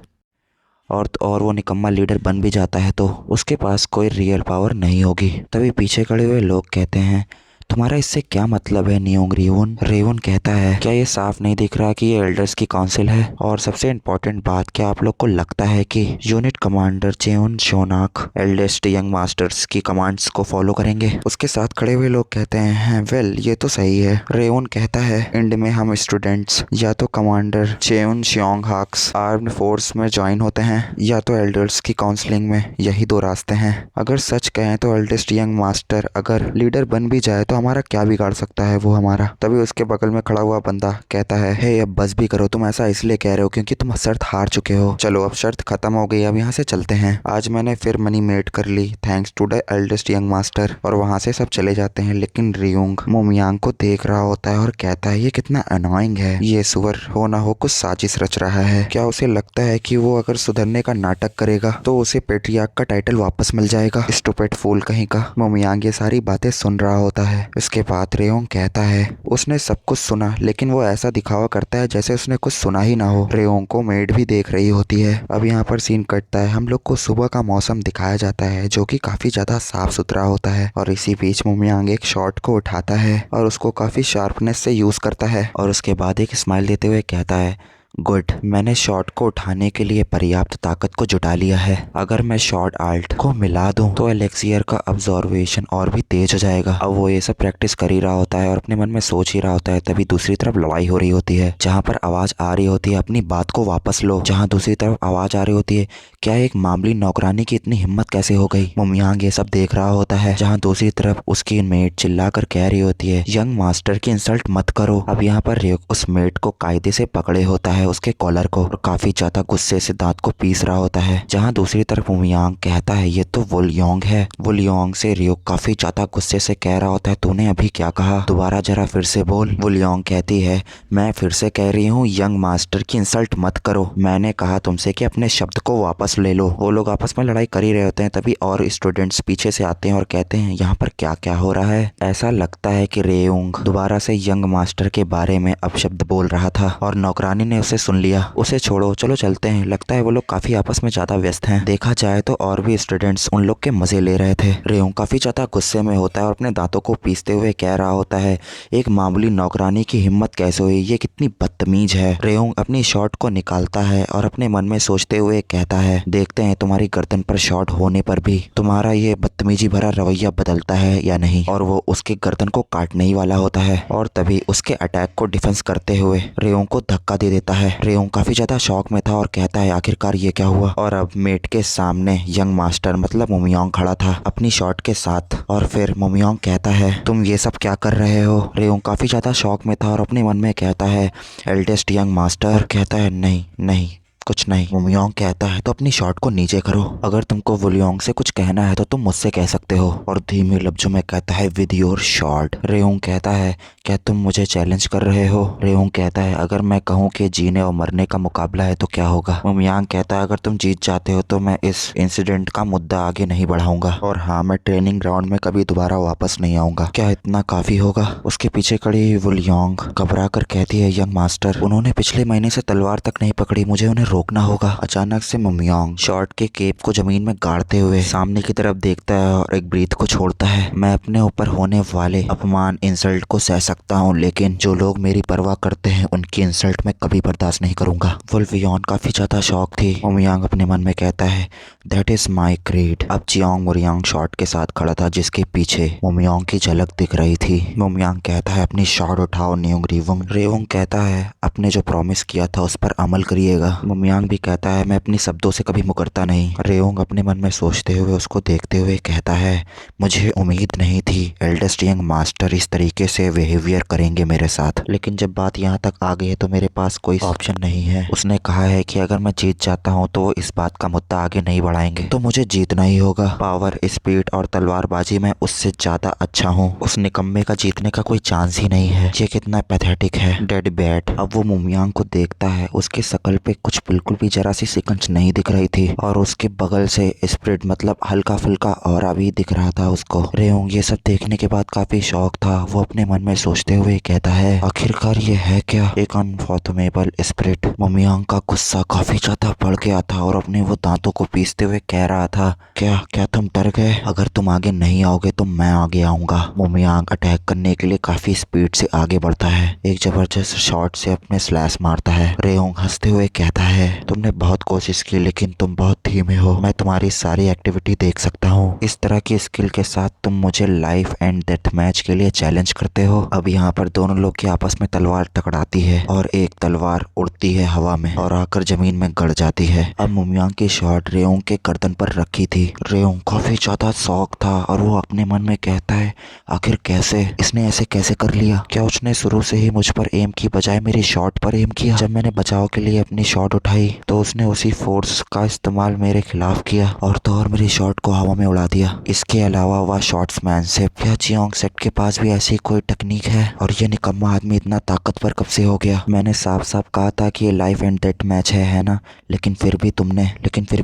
और वो निकम्मा लीडर बन भी जाता है तो उसके पास कोई रियल पावर नहीं होगी। तभी पीछे खड़े हुए लोग कहते हैं तुम्हारा इससे क्या मतलब है नियोंग रेवन? रेवन कहता है क्या ये साफ नहीं दिख रहा कि ये एल्डर्स की काउंसिल है? और सबसे इम्पोर्टेंट बात, क्या आप लोग को लगता है कि unit commander Cheon Shonak eldest young masters की कमांड्स को फॉलो करेंगे? उसके साथ खड़े हुए लोग कहते हैं वेल ये तो सही है। रेवन कहता है एंड में हम स्टूडेंट्स या तो कमांडर चेउन श्योंग हाक्स आर्म्ड फोर्स में ज्वाइन होते हैं या तो एल्डर्स की काउंसलिंग में, यही दो रास्ते हैं। अगर सच कहें तो एल्डेस्ट यंग मास्टर अगर लीडर बन भी जाए तो हमारा क्या बिगाड़ सकता है वो हमारा। तभी उसके बगल में खड़ा हुआ बंदा कहता है हे अब बस भी करो, तुम ऐसा इसलिए कह रहे हो क्योंकि तुम शर्त हार चुके हो। चलो अब शर्त खत्म हो गई, अब यहाँ से चलते हैं। आज मैंने फिर मनी मेड कर ली thanks to the eldest young master. और वहाँ से सब चले जाते हैं। लेकिन रियोंग मोमियांग को देख रहा होता है और कहता है ये कितना अनोइंग है, ये सुअर हो ना हो कुछ साजिश रच रहा है। क्या उसे लगता है कि वो अगर सुधरने का नाटक करेगा तो उसे पेट्रियार्क का टाइटल वापस मिल जाएगा? स्टूपिड फूल कहीं का। मोमियांग ये सारी बातें सुन रहा होता है। इसके बाद रेयोंग कहता है उसने सब कुछ सुना लेकिन वो ऐसा दिखावा करता है जैसे उसने कुछ सुना ही ना हो। रेयोंग को मेड भी देख रही होती है। अब यहाँ पर सीन कटता है। हम लोग को सुबह का मौसम दिखाया जाता है जो कि काफी ज्यादा साफ सुथरा होता है। और इसी बीच मोमियांग एक शॉट को उठाता है और उसको काफी शार्पनेस से यूज करता है और उसके बाद एक स्माइल देते हुए कहता है गुड, मैंने शॉट को उठाने के लिए पर्याप्त ताकत को जुटा लिया है। अगर मैं शॉट आल्ट को मिला दूं तो एलेक्सियर का अब्जॉर्वेशन और भी तेज हो जाएगा। अब वो ये सब प्रैक्टिस कर ही रहा होता है और अपने मन में सोच ही रहा होता है। तभी दूसरी तरफ लड़ाई हो रही होती है। जहाँ पर आवाज आ रही होती है अपनी बात को वापस लो, जहाँ दूसरी तरफ आवाज आ रही होती है क्या एक मामूली नौकरानी की इतनी हिम्मत कैसे हो गई? मोमियांग ये सब देख रहा होता है। जहाँ दूसरी तरफ उसकी मेट चिल्ला कर कह रही होती है यंग मास्टर की इंसल्ट मत करो। अब यहाँ पर रियोक उस मेट को कायदे से पकड़े होता है, उसके कॉलर को, और काफी ज्यादा गुस्से से दांत को पीस रहा होता है। जहाँ दूसरी तरफ मोमियांग कहता है ये तो वुलयोंग है। वुलयोंग से रियोक काफी ज्यादा गुस्से से कह रहा होता है तूने अभी क्या कहा, दोबारा जरा फिर से बोल। वुलयोंग कहती है मैं फिर से कह रही हूँ यंग मास्टर की इंसल्ट मत करो। मैंने कहा तुमसे कि अपने शब्द को वापस ले लो। वो लोग आपस में लड़ाई कर ही रहे होते हैं। तभी और स्टूडेंट्स पीछे से आते हैं और कहते हैं यहाँ पर क्या क्या हो रहा है। ऐसा लगता है कि रेयोंग दोबारा से यंग मास्टर के बारे में अपशब्द बोल रहा था और नौकरानी ने उसे सुन लिया। उसे छोड़ो, चलो चलते हैं। लगता है वो लोग काफी आपस में ज्यादा व्यस्त हैं। देखा जाए तो और भी स्टूडेंट्स उन लोग के मजे ले रहे थे। रेयोंग काफी ज्यादा गुस्से में होता है और अपने दांतों को पीसते हुए कह रहा होता है एक मामूली नौकरानी की हिम्मत कैसे हुई, ये कितनी बदतमीज है। रेयोंग अपनी शॉट को निकालता है और अपने मन में सोचते हुए कहता है देखते हैं तुम्हारी गर्दन पर शॉट होने पर भी तुम्हारा ये बदतमीजी भरा रवैया बदलता है या नहीं। और वो उसके गर्दन को काटने ही वाला होता है और तभी उसके अटैक को डिफेंस करते हुए रेयोंग को धक्का दे देता है। रेयोंग काफी ज्यादा शॉक में था और कहता है आखिरकार ये क्या हुआ। और अब मेट के सामने यंग मास्टर मतलब मोमियांग खड़ा था अपनी शॉट के साथ। और फिर मोमियांग कहता है तुम ये सब क्या कर रहे हो। रेयोंग काफी ज्यादा शॉक में था और अपने मन में कहता है एल्डेस्ट यंग मास्टर। कहता है नहीं नहीं कुछ नहीं। मोमियांग कहता है तो अपनी शॉट को नीचे करो, अगर तुमको वुलयोंग से कुछ कहना है तो तुम मुझसे कह सकते हो। और धीमे लफ्जों में कहता है विद योर शॉट। रेयोंग कहता है क्या तुम मुझे चैलेंज कर रहे हो। रेयोंग कहता है अगर मैं कहूँ कि जीने और मरने का मुकाबला है तो क्या होगा। मोमियांग कहता है अगर तुम जीत जाते हो तो मैं इस इंसिडेंट का मुद्दा आगे नहीं बढ़ाऊंगा और हाँ मैं ट्रेनिंग ग्राउंड में कभी दोबारा वापस नहीं आऊंगा। क्या इतना काफी होगा। उसके पीछे खड़ी वुलयोंग घबरा कर कहती है यंग मास्टर उन्होंने पिछले महीने से तलवार तक नहीं पकड़ी, मुझे उन्हें रोकना होगा। अचानक से मोमियांग शॉर्ट के केप को जमीन में गाड़ते हुए सामने की तरफ देखता है और एक ब्रीथ को छोड़ता है। मैं अपने ऊपर होने वाले अपमान इंसल्ट को सह सकता हूँ लेकिन जो लोग मेरी परवाह करते हैं उनकी इंसल्ट मैं कभी बर्दाश्त नहीं करूंगा। वुलयोंग काफी ज्यादा शॉक थी। मोमियांग अपने मन में कहता है दैट इज माई क्रीड। अब चियांग मोरियांग शॉट के साथ खड़ा था जिसके पीछे मोमियांग की झलक दिख रही थी। मोमियांग कहता है अपनी शॉट उठाओ नियोंग रेवोंग। रेवोंग कहता है अपने जो प्रॉमिस किया था उस पर अमल करिएगा। मोमियांग मुमयांग भी कहता है मैं अपनी शब्दों से कभी मुकरता नहीं। रेयोंग अपने मन में सोचते हुए उसको देखते हुए कहता है मुझे उम्मीद नहीं थी एल्डेस्ट यंग मास्टर इस तरीके से बिहेवियर करेंगे मेरे साथ, लेकिन जब बात यहाँ तक आ गई है तो मेरे पास कोई ऑप्शन नहीं है। उसने कहा है कि अगर मैं जीत जाता हूँ तो वो इस बात का मुद्दा आगे नहीं बढ़ाएंगे, तो मुझे जीतना ही होगा। पावर, स्पीड और तलवारबाजी में उससे ज्यादा अच्छा हूँ। उस निकम्मे का जीतने का कोई चांस ही नहीं है। ये कितना पैथेटिक है। Dead bat. अब वो मुमयांग को देखता है, उसके शकल पे कुछ बिल्कुल भी जरा सी सिकंज नहीं दिख रही थी और उसके बगल से स्प्रिट मतलब हल्का फुल्का ऑरा भी दिख रहा था उसको। रेयोंग ये सब देखने के बाद काफी शौक था। वो अपने मन में सोचते हुए कहता है आखिरकार ये है क्या, एक अनफॉर्मेबल स्प्रिट। मुमयांग का गुस्सा काफी ज्यादा बढ़ गया था और अपने वो दांतों को पीसते हुए कह रहा था क्या तुम डर गए? अगर तुम आगे नहीं आओगे तो मैं आगे आऊंगा। मुमयांग अटैक करने के लिए काफी स्पीड से आगे बढ़ता है, एक जबरदस्त शॉट से अपने स्लैश मारता है। रेयोंग हंसते हुए कहता है तुमने बहुत कोशिश की लेकिन तुम बहुत धीमे हो, मैं तुम्हारी सारी एक्टिविटी देख सकता हूँ। इस तरह की स्किल के साथ तुम मुझे लाइफ एंड डेथ मैच के लिए चैलेंज करते हो। अब यहाँ पर दोनों लोग की आपस में तलवार टकराती है और एक तलवार उड़ती है हवा में और आकर जमीन में गड़ जाती है। अब मुमयांग की शॉट रेयोंग के गर्दन पर रखी थी। रेयोंग काफी ज्यादा शौक था और वो अपने मन में कहता है आखिर कैसे, इसने ऐसे कैसे कर लिया? क्या उसने शुरू से ही मुझ पर एम की बजाय मेरी शॉट पर एम किया? जब मैंने बचाव के लिए अपनी शॉट उठाई तो उसने उसी फोर्स का इस्तेमाल मेरे खिलाफ किया और तो और मेरी शॉट को हवा में उड़ा दिया। इसके अलावा वह शॉट्समैन से क्या चियोंग सेट के पास भी ऐसी कोई टेक्निक है? और ये निकम्मा आदमी इतना ताकतवर कब से हो गया? मैंने साफ साफ कहा था कि ये लाइफ एंड डेथ मैच है ना, लेकिन फिर भी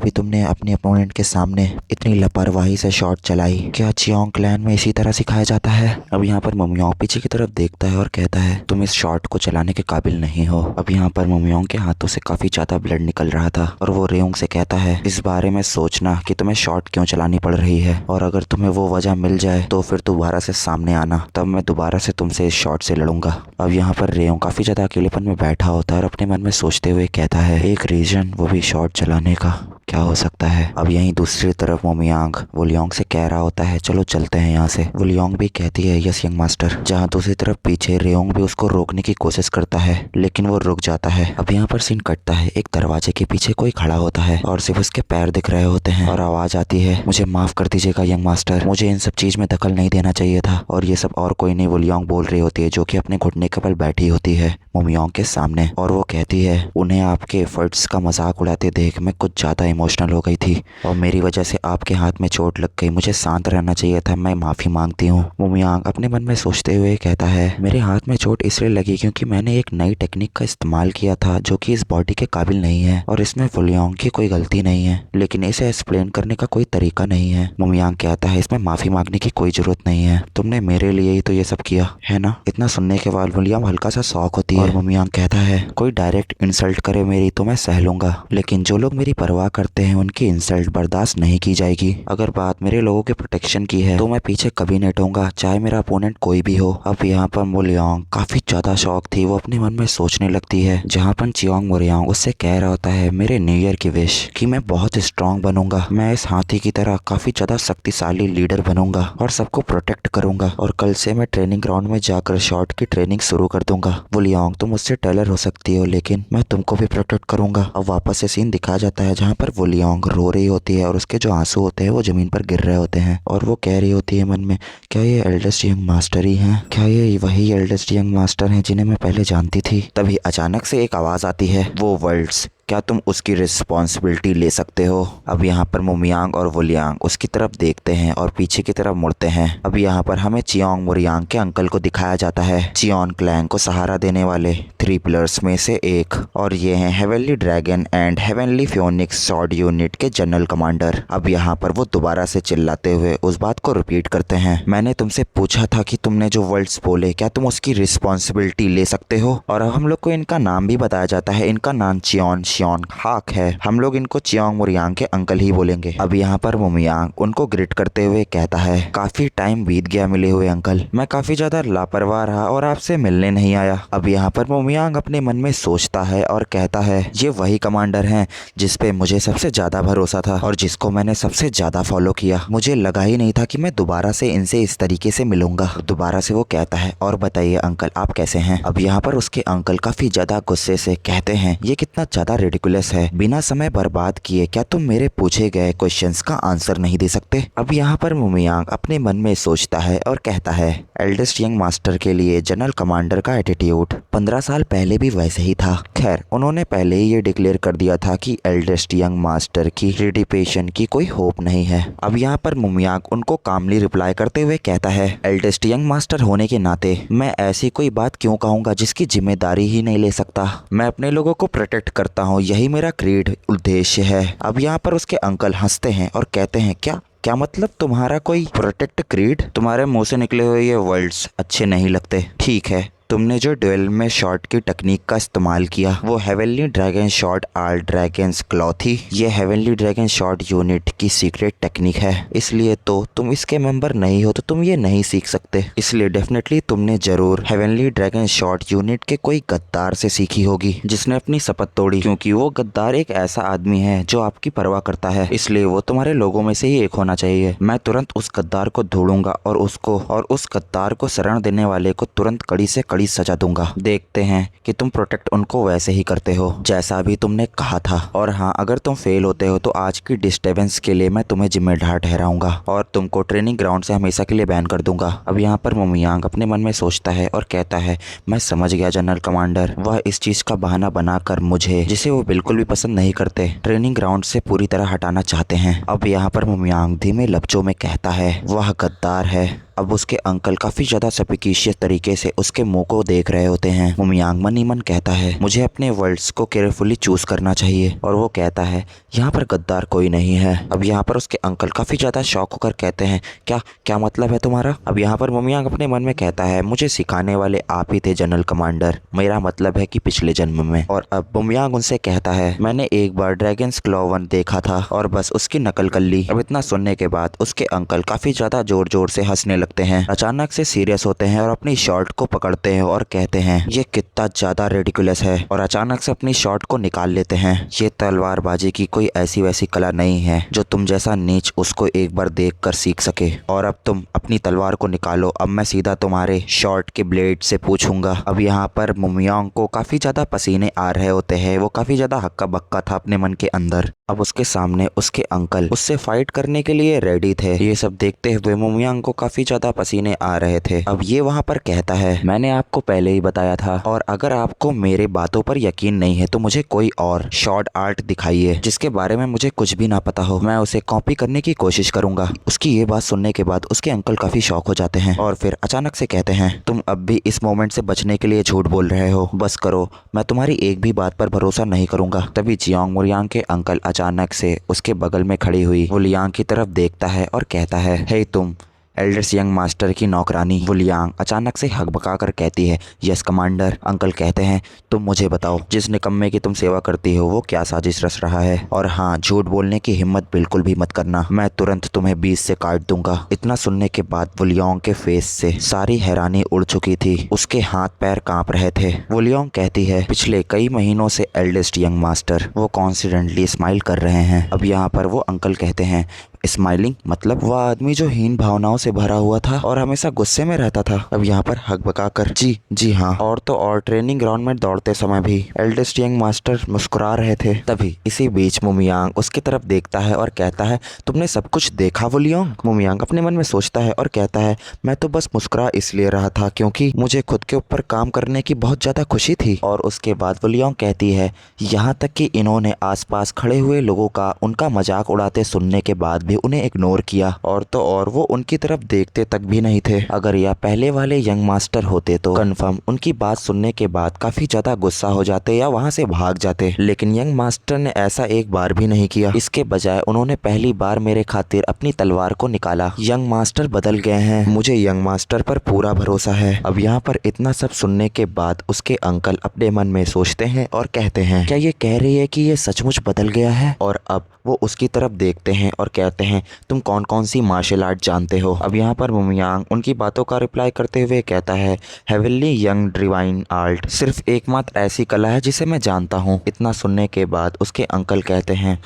तुमने अपने अपोनेंट के सामने इतनी लापरवाही से शॉट चलाई। क्या चियोंग क्लैन में इसी तरह सिखाया जाता है? अब यहाँ पर मुमयांग पीछे की तरफ देखता है और कहता है तुम इस शॉट को चलाने के काबिल नहीं हो। अब यहाँ पर मुमयांग के हाथों से काफी ज्यादा ब्लड निकल रहा था और वो रेयोंग से कहता है इस बारे में सोचना कि तुम्हें शॉट क्यों चलानी पड़ रही है, और अगर तुम्हें वो वजह मिल जाए तो फिर दोबारा से सामने आना, तब मैं दोबारा से तुमसे इस शॉट से लड़ूंगा। अब यहाँ पर रेयोंग काफी ज्यादा अकेलेपन में बैठा होता है और अपने मन में सोचते हुए कहता है एक रीजन, वो भी शॉट चलाने का, क्या हो सकता है? अब यहीं दूसरी तरफ मुमयांग वुलियांग से कह रहा होता है चलो चलते हैं यहाँ से। वुलियांग भी कहती है यस यंग मास्टर। जहाँ दूसरी तरफ पीछे रेयोंग भी उसको रोकने की कोशिश करता है लेकिन वो रुक जाता है। अब यहाँ पर सीन कटता है, एक दरवाजे के पीछे कोई खड़ा होता है और सिर्फ उसके पैर दिख रहे होते हैं और आवाज आती है मुझे माफ कर दीजिएगा यंग मास्टर, मुझे इन सब चीज में दखल नहीं देना चाहिए था। और ये सब और कोई नहीं वुलियांग बोल रही होती है जो कि अपने घुटने के बल बैठी होती है मुमयांग के सामने, और वो कहती है उन्हें आपके एफर्ट्स का मजाक उड़ाते देख मैं कुछ ज्यादा इमोशनल हो गई थी और मेरी वजह से आपके हाथ में चोट लग गई, मुझे शांत रहना चाहिए था, मैं माफी मांगती हूँ। मुमयांग अपने मन में सोचते हुए कहता है मेरे हाथ में चोट इसलिए लगी क्योंकि मैंने एक नई टेक्निक का इस्तेमाल किया था जो कि इस बॉडी के काबिल नहीं है और इसमें वुलियांग की कोई गलती नहीं है, लेकिन इसे एक्सप्लेन करने का कोई तरीका नहीं है। मुमयांग कहता है इसमें माफी मांगने की कोई जरूरत नहीं है, तुमने मेरे लिए ही तो ये सब किया है ना। इतना सुनने के बाद वुलियांग हल्का सा शॉक होती है और मुमयांग कहता है कोई डायरेक्ट इंसल्ट करे मेरी तो मैं सह लूंगा, लेकिन जो लोग मेरी परवाह करते हैं उनकी इंसल्ट बर्दाश्त नहीं की जाएगी। अगर बात मेरे लोगों के प्रोटेक्शन की है तो मैं पीछे कभी नहीं हटूंगा, चाहे मेरा अपोनेंट कोई भी हो। अब यहाँ पर मुलियांग काफी ज्यादा शौक थी, वो अपने मन में सोचने लगती है जहाँ पर चियोंग मुरियांग उससे कह रहा होता है मेरे न्यू ईयर की विश कि मैं बहुत स्ट्रांग बनूंगा, मैं इस हाथी की तरह काफी ज्यादा शक्तिशाली लीडर बनूंगा और सबको प्रोटेक्ट करूंगा और कल से मैं ट्रेनिंग ग्राउंड में जाकर शॉट की ट्रेनिंग शुरू कर दूंगा। मुलियांग तुम मुझसे टेलर हो सकती हो लेकिन मैं तुमको भी प्रोटेक्ट करूंगा। अब वापस से सीन दिखाया जाता है जहाँ पर मुलियांग रो रही होती है और उसके जो आंसू होते हैं वो जमीन पर गिर रहे होते हैं और वो कह रही होती है मन में क्या ये एल्डेस्ट यंग मास्टर ही हैं? क्या ये वही एल्डेस्ट यंग मास्टर हैं जिन्हें मैं पहले जानती थी? तभी अचानक से एक आवाज आती है वो वर्ड्स क्या तुम उसकी रिस्पॉन्सिबिलिटी ले सकते हो? अब यहाँ पर मुमयांग और वुलियांग उसकी तरफ देखते हैं और पीछे की तरफ मुड़ते हैं। अब यहाँ पर हमें चियोंग मुरियांग के अंकल को दिखाया जाता है, चियोन क्लैन को सहारा देने वाले 3 पिलर्स में से एक, और ये हैं heavenly dragon and heavenly Phoenix sword unit के जनरल कमांडर। अब यहाँ पर वो दोबारा से चिल्लाते हुए उस बात को रिपीट करते हैं मैंने तुमसे पूछा था कि तुमने जो वर्ड्स बोले क्या तुम उसकी रिस्पॉन्सिबिलिटी ले सकते हो? और अब हम लोग को इनका नाम भी बताया जाता है, इनका नाम चियोन हाक है, हम लोग इनको चियोंग मुरियांग के अंकल ही बोलेंगे। अब यहाँ पर मुमयांग उनको ग्रिट करते हुए कहता है काफी टाइम बीत गया मिले हुए अंकल, मैं काफी ज्यादा लापरवाह रहा और आपसे मिलने नहीं आया। अब यहाँ पर मुमयांग अपने मन में सोचता है और कहता है ये वही कमांडर हैं जिसपे मुझे सबसे ज्यादा भरोसा था और जिसको मैंने सबसे ज्यादा फॉलो किया, मुझे लगा ही नहीं था कि मैं दोबारा से इनसे इस तरीके से मिलूंगा। दोबारा से वो कहता है और बताइए अंकल आप कैसे हैं? अब यहाँ पर उसके अंकल काफी ज्यादा गुस्से से कहते हैं ये कितना ज्यादा रिडिकुलस है। बिना समय बर्बाद किए क्या तुम मेरे पूछे गए क्वेश्चंस का आंसर नहीं दे सकते? अब यहाँ पर मुमियांग अपने मन में सोचता है और कहता है, एल्डेस्ट यंग मास्टर के लिए जनरल कमांडर का एटीट्यूड 15 साल पहले भी वैसे ही था। खैर, उन्होंने पहले ही ये डिक्लेयर कर दिया था कि एल्डेस्ट यंग मास्टर की रिडिपेशन की कोई होप नहीं है। अब यहाँ पर मुमियांग उनको कामली रिप्लाई करते हुए कहता है, एल्डेस्ट यंग मास्टर होने के नाते मैं ऐसी कोई बात क्यों कहूँगा जिसकी जिम्मेदारी ही नहीं ले सकता। मैं अपने लोगों को प्रोटेक्ट करता हूँ, यही मेरा क्रीड उद्देश्य है। अब यहाँ पर उसके अंकल हंसते हैं और कहते हैं, क्या मतलब तुम्हारा कोई प्रोटेक्ट क्रीड? तुम्हारे मुंह से निकले हुए ये वर्ड्स अच्छे नहीं लगते। ठीक है, तुमने जो ड्यूल में शॉट की टेक्निक का इस्तेमाल किया वो हेवनली ड्रैगन शॉट आल ड्रैगन्स क्लॉ थी। ये हेवनली ड्रैगन शॉट यूनिट की सीक्रेट टेक्निक है, इसलिए तो तुम इसके मेंबर नहीं हो तो तुम ये नहीं सीख सकते। इसलिए डेफिनेटली तुमने जरूर हेवनली ड्रैगन शॉट यूनिट के कोई गद्दार से सीखी होगी जिसने अपनी शपथ तोड़ी, क्योंकि वो गद्दार एक ऐसा आदमी है जो आपकी परवाह करता है, इसलिए वो तुम्हारे लोगों में से ही एक होना चाहिए। मैं तुरंत उस गद्दार को ढूंढूंगा और उस गद्दार को शरण देने वाले को तुरंत कड़ी से कड़ी सजा दूंगा। देखते हैं कि तुम प्रोटेक्ट उनको वैसे ही करते हो जैसा अभी तुमने कहा था। और हाँ, अगर तुम फेल होते हो तो आज की डिस्टर्बेंस के लिए मैं तुम्हें जिम्मेदार ठहराऊंगा और तुमको ट्रेनिंग ग्राउंड से हमेशा के लिए बैन कर दूंगा। अब यहाँ पर मुमियांग अपने मन में सोचता है और कहता है, मैं समझ गया जनरल कमांडर, वह इस चीज का बहाना बनाकर मुझे, जिसे वो बिल्कुल भी पसंद नहीं करते, ट्रेनिंग ग्राउंड से पूरी तरह हटाना चाहते हैं। अब यहाँ पर मुमियांग धीमे लफ्जों में कहता है, वह गद्दार है। अब उसके अंकल काफी ज्यादा सपिशियस तरीके से उसके मुंह को देख रहे होते हैं। मुमियांग मन ही मन कहता है, मुझे अपने वर्ड्स को केयरफुली चूज करना चाहिए। और वो कहता है, यहाँ पर गद्दार कोई नहीं है। अब यहाँ पर उसके अंकल काफी ज्यादा शॉक होकर कहते हैं, क्या मतलब है तुम्हारा? अब यहाँ पर मुमियांग अपने मन में कहता है, मुझे सिखाने वाले आप ही थे जनरल कमांडर, मेरा मतलब है कि पिछले जन्म में। और अब मुमियांग उनसे कहता है, मैंने एक बार ड्रैगन्स क्लॉ 1 देखा था और बस उसकी नकल कर ली। अब इतना सुनने के बाद उसके अंकल काफी ज्यादा जोर जोर से हंसने लगते हैं, अचानक से सीरियस होते हैं और अपनी शॉर्ट को पकड़ते हैं और कहते हैं, ये कितना ज्यादा रेडिकुलस है, और अचानक से अपनी शॉर्ट को निकाल लेते हैं। ये तलवारबाजी की कोई ऐसी वैसी कला नहीं है जो तुम जैसा नीच उसको एक बार देख कर सीख सके। और अब तुम अपनी तलवार को निकालो, अब मैं सीधा तुम्हारे शॉर्ट के ब्लेड से पूछूंगा। अब यहाँ पर मुमियांग को काफी ज्यादा पसीने आ रहे होते हैं, वो काफी ज्यादा हक्का बक्का था अपने मन के अंदर। अब उसके सामने उसके अंकल उससे फाइट करने के लिए रेडी थे। ये सब देखते हुए मुमियांग को काफी ज्यादा पसीने आ रहे थे। अब ये वहाँ पर कहता है, मैंने आपको पहले ही बताया था, और अगर आपको मेरे बातों पर यकीन नहीं है तो मुझे कोई और शॉर्ट आर्ट दिखाइए जिसके बारे में मुझे कुछ भी ना पता हो, मैं उसे कॉपी करने की कोशिश करूंगा। उसकी ये बात सुनने के बाद उसके अंकल काफी शॉक हो जाते हैं और फिर अचानक से कहते हैं, तुम अब भी इस मोमेंट से बचने के लिए झूठ बोल रहे हो, बस करो, मैं तुम्हारी एक भी बात पर भरोसा नहीं करूंगा। तभी जियांग मुरियांग के अंकल अचानक से उसके बगल में खड़ी हुई वुलियांग की तरफ देखता है और कहता है, हे तुम एल्डर्स यंग मास्टर की नौकरानी। वुलियांग अचानक से हकबका कर कहती है, यस कमांडर। अंकल कहते हैं, तुम मुझे बताओ, जिस निकम्मे की तुम सेवा करती हो वो क्या साजिश रच रहा है, और हाँ, झूठ बोलने की हिम्मत बिल्कुल भी मत करना, मैं तुरंत तुम्हें 20 से काट दूंगा। इतना सुनने के बाद वुलियांग के फेस से सारी हैरानी उड़ चुकी थी, उसके हाथ पैर कांप रहे थे। वुलियांग कहती है, पिछले कई महीनों से एल्डेस्ट यंग मास्टर वो कॉन्फिडेंटली स्माइल कर रहे हैं। अब यहाँ पर वो अंकल कहते हैं, स्माइलिंग मतलब वह आदमी जो हीन भावनाओं से भरा हुआ था और हमेशा गुस्से में रहता था। अब यहाँ पर हकबकाकर जी हाँ, और तो और ट्रेनिंग ग्राउंड में दौड़ते समय भी एल्डेस्ट यंग मास्टर मुस्कुरा रहे थे। तभी इसी बीच मुमियांग उसकी तरफ देखता है और कहता है, तुमने सब कुछ देखा वुलियांग? मुमियांग अपने मन में सोचता है और कहता है, मैं तो बस मुस्कुरा इसलिए रहा था क्योंकि मुझे खुद के ऊपर काम करने की बहुत ज्यादा खुशी थी। और उसके बाद वुलियांग कहती है, यहाँ तक कि इन्होंने आसपास खड़े हुए लोगों का उनका मजाक उड़ाते सुनने के बाद भी उन्हें इग्नोर किया, और तो और वो उनकी तरफ देखते तक भी नहीं थे। अगर यह पहले वाले यंग मास्टर होते तो कंफर्म उनकी बात सुनने के बाद काफी ज्यादा गुस्सा हो जाते या वहां से भाग जाते, लेकिन यंग मास्टर ने ऐसा एक बार भी नहीं किया। इसके बजाय उन्होंने पहली बार मेरे खातिर अपनी तलवार को निकाला। यंग मास्टर बदल गए हैं, मुझे यंग मास्टर पर पूरा भरोसा है। अब यहाँ पर इतना सब सुनने के बाद उसके अंकल अपने मन में सोचते हैं और कहते हैं, क्या ये कह रही है कि ये सचमुच बदल गया है? और अब वो उसकी तरफ देखते हैं और कहते हैं, तुम कौन कौन सी मार्शल आर्ट जानते हो? अब यहाँ पर मुमियांग उनकी बातों का रिप्लाई करते हुए कहता है, हेवनली यंग डिवाइन आर्ट सिर्फ एकमात्र ऐसी कला है जिसे मैं जानता हूँ। इतना सुनने के बाद उसके अंकल कहते हैं,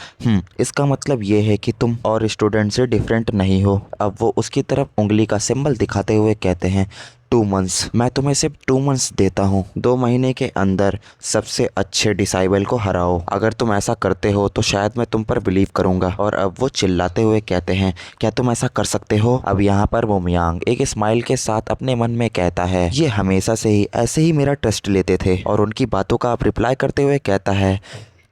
इसका मतलब ये है कि तुम और स्टूडेंट से डिफरेंट नहीं हो। अब वो उसकी तरफ उंगली का सिंबल दिखाते हुए कहते हैं, 2 मंथ्स, मैं तुम्हें सिर्फ 2 मंथ्स देता हूँ। 2 महीने के अंदर सबसे अच्छे डिसाइबल को हराओ। अगर तुम ऐसा करते हो तो शायद मैं तुम पर बिलीव करूंगा। और अब वो चिल्लाते हुए कहते हैं, क्या तुम ऐसा कर सकते हो? अब यहाँ पर मोमियांग एक स्माइल के साथ अपने मन में कहता है, ये हमेशा से ही ऐसे ही मेरा ट्रस्ट लेते थे। और उनकी बातों का अब रिप्लाई करते हुए कहता है,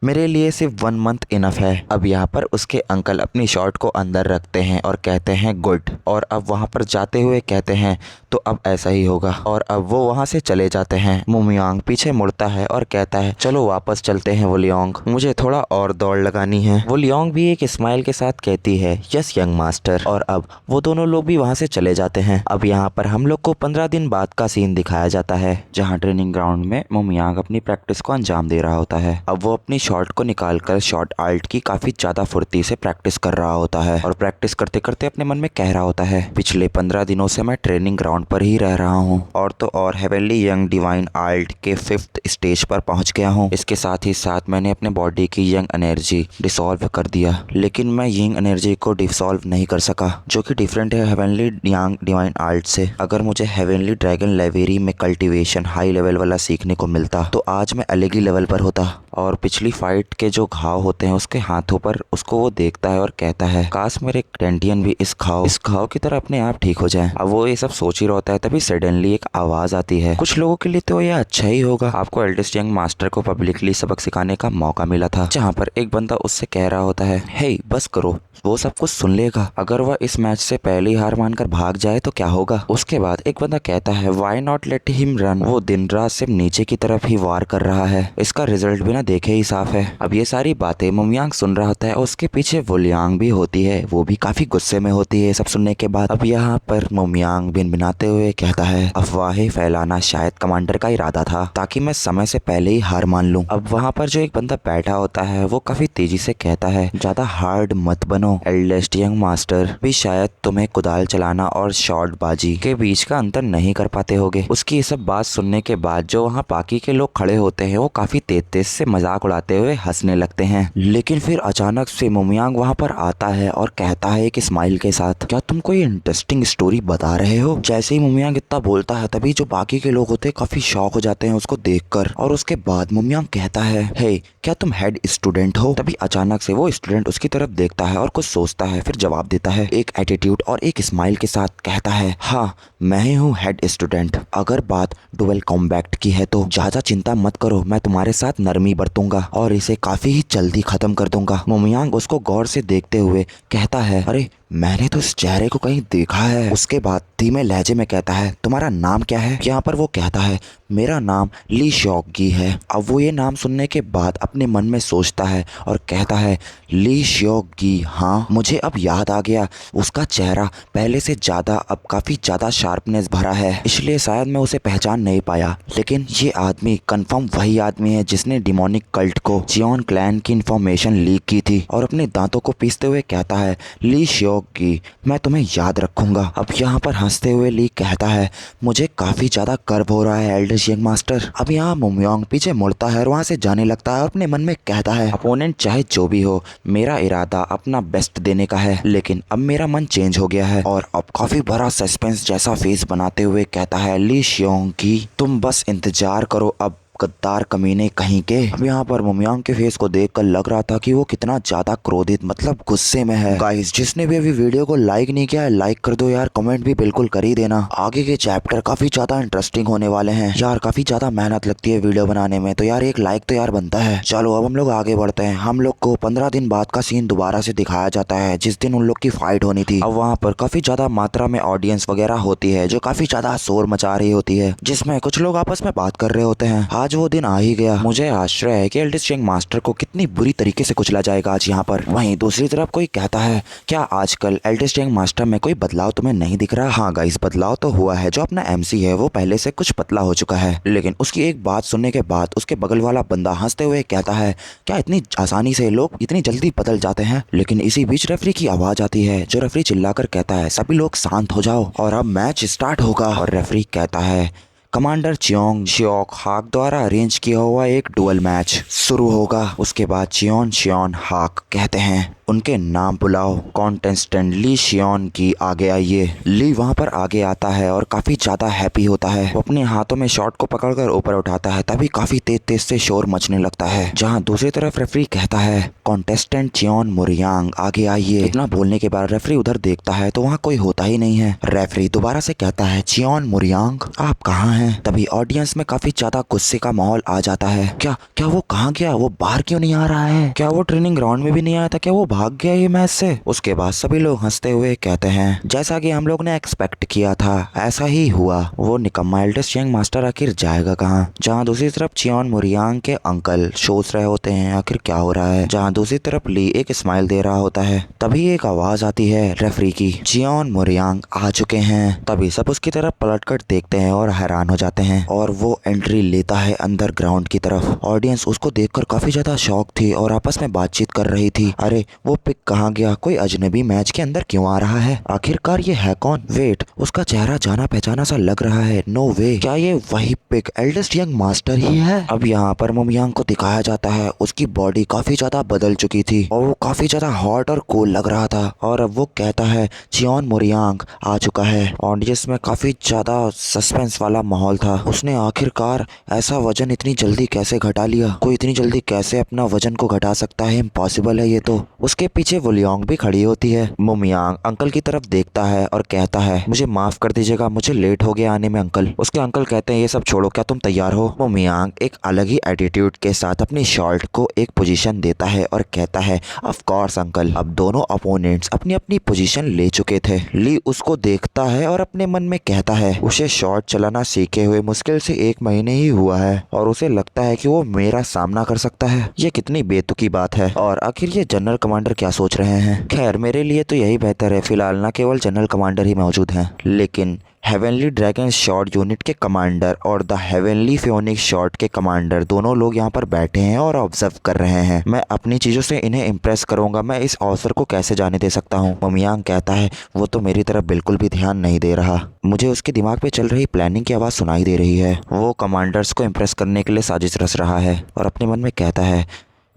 मेरे लिए सिर्फ 1 मंथ इनफ है। अब यहाँ पर उसके अंकल अपनी शॉर्ट को अंदर रखते हैं और कहते हैं गुड। और अब वहाँ पर जाते हुए कहते हैं, तो अब ऐसा ही होगा। और अब वो वहाँ से चले जाते हैं। मोमियांग पीछे मुड़ता है और कहता है, चलो वापस चलते हैं वोलियांग, मुझे थोड़ा और दौड़ लगानी है। वोलियांग भी एक स्माइल के साथ कहती है, यस यंग मास्टर। और अब वो दोनों लोग भी वहाँ से चले जाते हैं। अब यहाँ पर हम लोग को 15 दिन बाद का सीन दिखाया जाता है, जहाँ ट्रेनिंग ग्राउंड में मोमियांग अपनी प्रैक्टिस को अंजाम दे रहा होता है। अब वो अपनी शॉट को निकालकर शॉट आर्ट की काफी ज्यादा फुर्ती से प्रैक्टिस कर रहा होता है। और प्रैक्टिस करते करते अपने मन में कह रहा होता है, पिछले 15 दिनों से मैं ट्रेनिंग ग्राउंड पर ही रह रहा हूँ और तो और हेवनली यंग डिवाइन आर्ट के 5th स्टेज पर पहुंच गया हूँ। इसके साथ ही साथ मैंने अपने बॉडी की यंग एनर्जी डिसॉल्व कर दिया, लेकिन मैं यंग एनर्जी को डिसॉल्व नहीं कर सका, जो कि डिफरेंट है हेवनली यंग डिवाइन आर्ट से। अगर मुझे हेवनली ड्रैगन लाइब्रेरी में कल्टीवेशन हाई लेवल वाला सीखने को मिलता तो आज मैं अलग ही लेवल पर होता। और पिछली फाइट के जो घाव होते हैं उसके हाथों पर उसको वो देखता है और कहता है, काश मेरे टेंटियन भी इस घाव की तरह अपने आप ठीक हो जाए। अब वो ये सब सोच ही रहता है, तभी सडनली एक आवाज आती है। कुछ लोगों के लिए तो ये अच्छा ही होगा, आपको एल्डेस्ट यंग मास्टर को पब्लिकली सबक सिखाने का मौका मिला था। जहाँ पर एक बंदा उससे कह रहा होता है, हे बस करो, वो सब कुछ सुन लेगा। अगर वह इस मैच से पहले ही हार मानकर भाग जाए तो क्या होगा? उसके बाद एक बंदा कहता है, why not let him run, वो दिन रात सिर्फ नीचे की तरफ ही वार कर रहा है, इसका रिजल्ट भी ना देखे ही साफ है। अब ये सारी बातें मोमियांग सुन रहा होता है और उसके पीछे वोलियांग भी होती है, वो भी काफी गुस्से में होती है सब सुनने के बाद। अब यहाँ पर मोमियांग भिनभिनाते हुए कहता है, अफवाहें फैलाना शायद कमांडर का इरादा था ताकि मैं समय से पहले ही हार मान लूं। अब वहाँ पर जो एक बंदा बैठा होता है वो काफी तेजी से कहता है, ज्यादा हार्ड मत बनो, एल्डेस्ट यंग मास्टर भी शायद तुम्हें कुदाल चलाना और शॉट बाजी के बीच का अंतर नहीं कर पाते होगे। उसकी ये सब बात सुनने के बाद जो वहाँ बाकी के लोग खड़े होते हैं वो काफी तेज तेज से मजाक उड़ाते हुए हंसने लगते हैं। लेकिन फिर अचानक से मोमियांग वहाँ पर आता है और कहता है एक स्माइल के साथ, क्या तुम कोई इंटरेस्टिंग स्टोरी बता रहे हो? जैसे ही मोमियांग इतना बोलता है तभी जो बाकी के लोग होते हैं काफी शॉक हो जाते हैं उसको देखकर। और उसके बाद मोमियांग कहता है, हे क्या तुम हेड स्टूडेंट हो? तभी अचानक से वो स्टूडेंट उसकी तरफ देखता है और कुछ सोचता है, फिर जवाब देता है एक एटीट्यूड और एक स्माइल के साथ, कहता है, हाँ मैं ही हूँ हेड स्टूडेंट। अगर बात डुअल कॉम्बैट की है तो ज्यादा चिंता मत करो, मैं तुम्हारे साथ नरमी बरतूंगा और इसे काफी ही जल्दी खत्म कर दूंगा। मोमियांग उसको गौर से देखते हुए कहता है, अरे मैंने तो इस चेहरे को कहीं देखा है। उसके बाद धीमे लहजे में कहता है, तुम्हारा नाम क्या है? यहाँ पर वो कहता है, मेरा नाम ली श्योगी है। अब वो ये नाम सुनने के बाद अपने मन में सोचता है और कहता है, ली श्योगी, हाँ मुझे अब याद आ गया, उसका चेहरा पहले से ज्यादा अब काफी ज्यादा शार्पनेस भरा है, इसलिए शायद मैं उसे पहचान नहीं पाया। लेकिन ये आदमी कंफर्म वही आदमी है जिसने डिमोनिक कल्ट को जियोन क्लैन की इंफॉर्मेशन लीक की थी। और अपने दांतों को पीसते हुए कहता है, ली श्योगी, मैं तुम्हें याद रखूंगा। अब यहाँ पर हंसते हुए ली कहता है, मुझे काफी ज्यादा गर्व हो रहा है एल्डेस्ट यंग मास्टर। अब यहाँ मोमियांग पीछे मुड़ता है और वहाँ से जाने लगता है और अपने मन में कहता है, अपोनेंट चाहे जो भी हो, मेरा इरादा अपना बेस्ट देने का है। लेकिन अब मेरा मन चेंज हो गया है। और अब काफी बड़ा सस्पेंस जैसा फेस बनाते हुए कहता है, ली श्योगी, तुम बस इंतजार करो, अब गद्दार कमीने कहीं के। अब यहाँ पर मोमियांग के फेस को देखकर लग रहा था कि वो कितना ज्यादा क्रोधित मतलब गुस्से में है। गाइस जिसने भी अभी वीडियो को लाइक नहीं किया है लाइक कर दो यार, कमेंट भी बिल्कुल कर ही देना। आगे के चैप्टर काफी ज्यादा इंटरेस्टिंग होने वाले हैं यार, काफी ज्यादा मेहनत लगती है वीडियो बनाने में, तो यार एक लाइक तो यार बनता है। चलो अब हम लोग आगे बढ़ते हैं। हम लोग को 15 दिन बाद का सीन दोबारा से दिखाया जाता है जिस दिन उन लोग की फाइट होनी थी। अब वहाँ पर काफी ज्यादा मात्रा में ऑडियंस वगैरह होती है जो काफी ज्यादा शोर मचा रही होती है, जिसमें कुछ लोग आपस में बात कर रहे होते हैं। आज वो दिन आ ही गया। मुझे आश्चर्य है कि एल्डेस्ट यंग मास्टर को कितनी बुरी तरीके से कुचला जाएगा आज यहाँ पर। वहीं दूसरी तरफ कोई कहता है, क्या आजकल एल्डेस्ट यंग मास्टर में कोई बदलाव तुम्हें नहीं दिख रहा? हाँ गाइस, बदलाव तो हुआ है। जो अपना एमसी है वो पहले से कुछ पतला हो चुका है। लेकिन उसकी एक बात सुनने के बाद उसके बगल वाला बंदा हंसते हुए कहता है, क्या इतनी आसानी से लोग इतनी जल्दी बदल जाते हैं? लेकिन इसी बीच रेफरी की आवाज आती है, जो रेफरी चिल्लाकर कहता है, सभी लोग शांत हो जाओ और अब मैच स्टार्ट होगा। और रेफरी कहता है, कमांडर चियोंग श्योक हाक द्वारा अरेंज किया हुआ एक डुअल मैच शुरू होगा। उसके बाद चियोन श्योन हाक कहते हैं, उनके नाम बुलाओ। कॉन्टेस्टेंट ली शियोन की आगे आइए। ली वहाँ पर आगे आता है और काफी ज्यादा हैप्पी होता है। वो अपने हाथों में शॉट को पकड़कर ऊपर उठाता है, तभी काफी तेज तेज से शोर मचने लगता है। जहाँ दूसरी तरफ रेफरी कहता है कॉन्टेस्टेंट चियोन मुरियांग आगे आइए। इतना बोलने के बाद रेफरी उधर देखता है तो वहाँ कोई होता ही नहीं है। रेफरी दोबारा से कहता है चियोन मुरियांग आप कहाँ हैं? तभी ऑडियंस में काफी ज्यादा गुस्से का माहौल आ जाता है। क्या क्या वो कहाँ गया? वो बाहर क्यों नहीं आ रहा है? क्या वो ट्रेनिंग ग्राउंड में भी नहीं आया था? क्या वो भाग गया ये मैच से? उसके बाद सभी लोग हंसते हुए कहते हैं जैसा कि हम लोग ने एक्सपेक्ट किया था ऐसा ही हुआ। वो निकम्मा एल्डेस्ट यंग मास्टर आखिर जाएगा कहाँ? जहाँ दूसरी तरफ चियोन मुरियांग के अंकल सोच रहे होते हैं आखिर क्या हो रहा है। जहाँ दूसरी तरफ ली एक स्माइल दे रहा होता है। तभी एक आवाज आती है रेफरी की, चियोन मुरियांग आ चुके हैं। तभी सब उसकी तरफ पलटकर देखते हैं और हैरान हो जाते हैं और वो एंट्री लेता है अंदर ग्राउंड की तरफ। ऑडियंस उसको देखकर काफी ज्यादा शॉक थी और आपस में बातचीत कर रही थी। अरे वो पिक कहाँ गया? कोई अजनबी मैच के अंदर क्यों आ रहा है? आखिरकार ये है कौन? वेट, उसका चेहरा जाना पहचाना सा लग रहा है। नो वे, क्या ये वही पिक एल्डेस्ट यंग मास्टर ही है? अब यहाँ पर मुमियांग को दिखाया जाता है। उसकी बॉडी काफी ज्यादा बदल चुकी थी और वो काफी ज्यादा हॉट और कूल लग रहा था। और अब वो कहता है चियोन मुरियांग आ चुका है। ऑडियंस में काफी ज्यादा सस्पेंस वाला माहौल था। उसने आखिरकार ऐसा वजन इतनी जल्दी कैसे घटा लिया? कोई इतनी जल्दी कैसे अपना वजन को घटा सकता है? इम्पॉसिबल है ये तो। उसके पीछे वुलियांग भी खड़ी होती है। मुमियांग अंकल की तरफ देखता है और कहता है मुझे माफ कर दीजिएगा, मुझे लेट हो गया आने में अंकल। उसके अंकल कहते हैं ये सब छोड़ो, क्या तुम तैयार हो? मुमियांग एक अलग ही एटीट्यूड के साथ अपनी शॉर्ट को एक पोजीशन देता है और कहता है ऑफ कोर्स अंकल। अब दोनों अपोनेंट्स अपनी अपनी पोजीशन ले चुके थे। ली उसको देखता है और अपने मन में कहता है उसे शॉट चलाना सीखे हुए मुश्किल से 1 महीने ही हुआ है और उसे लगता है कि वो मेरा सामना कर सकता है। ये कितनी बेतुकी बात है। और आखिर ये जनरल कमांडर क्या सोच रहे हैं? खैर मेरे लिए तो यही बेहतर है, फिलहाल ना केवल जनरल कमांडर ही मौजूद हैं, लेकिन हेवनली ड्रैगन शॉट यूनिट के कमांडर और द हेवनली फियोनिक्स शॉट के कमांडर दोनों लोग यहाँ पर बैठे हैं और ऑब्जर्व कर रहे हैं। मैं अपनी चीजों से इन्हें इम्प्रेस करूंगा, मैं इस अवसर को कैसे जाने दे सकता हूँ? मुमियांग कहता है वो तो मेरी तरफ बिल्कुल भी ध्यान नहीं दे रहा। मुझे उसके दिमाग पे चल रही प्लानिंग की आवाज़ सुनाई दे रही है। वो कमांडर्स को इम्प्रेस करने के लिए साजिश रच रहा है और अपने मन में कहता है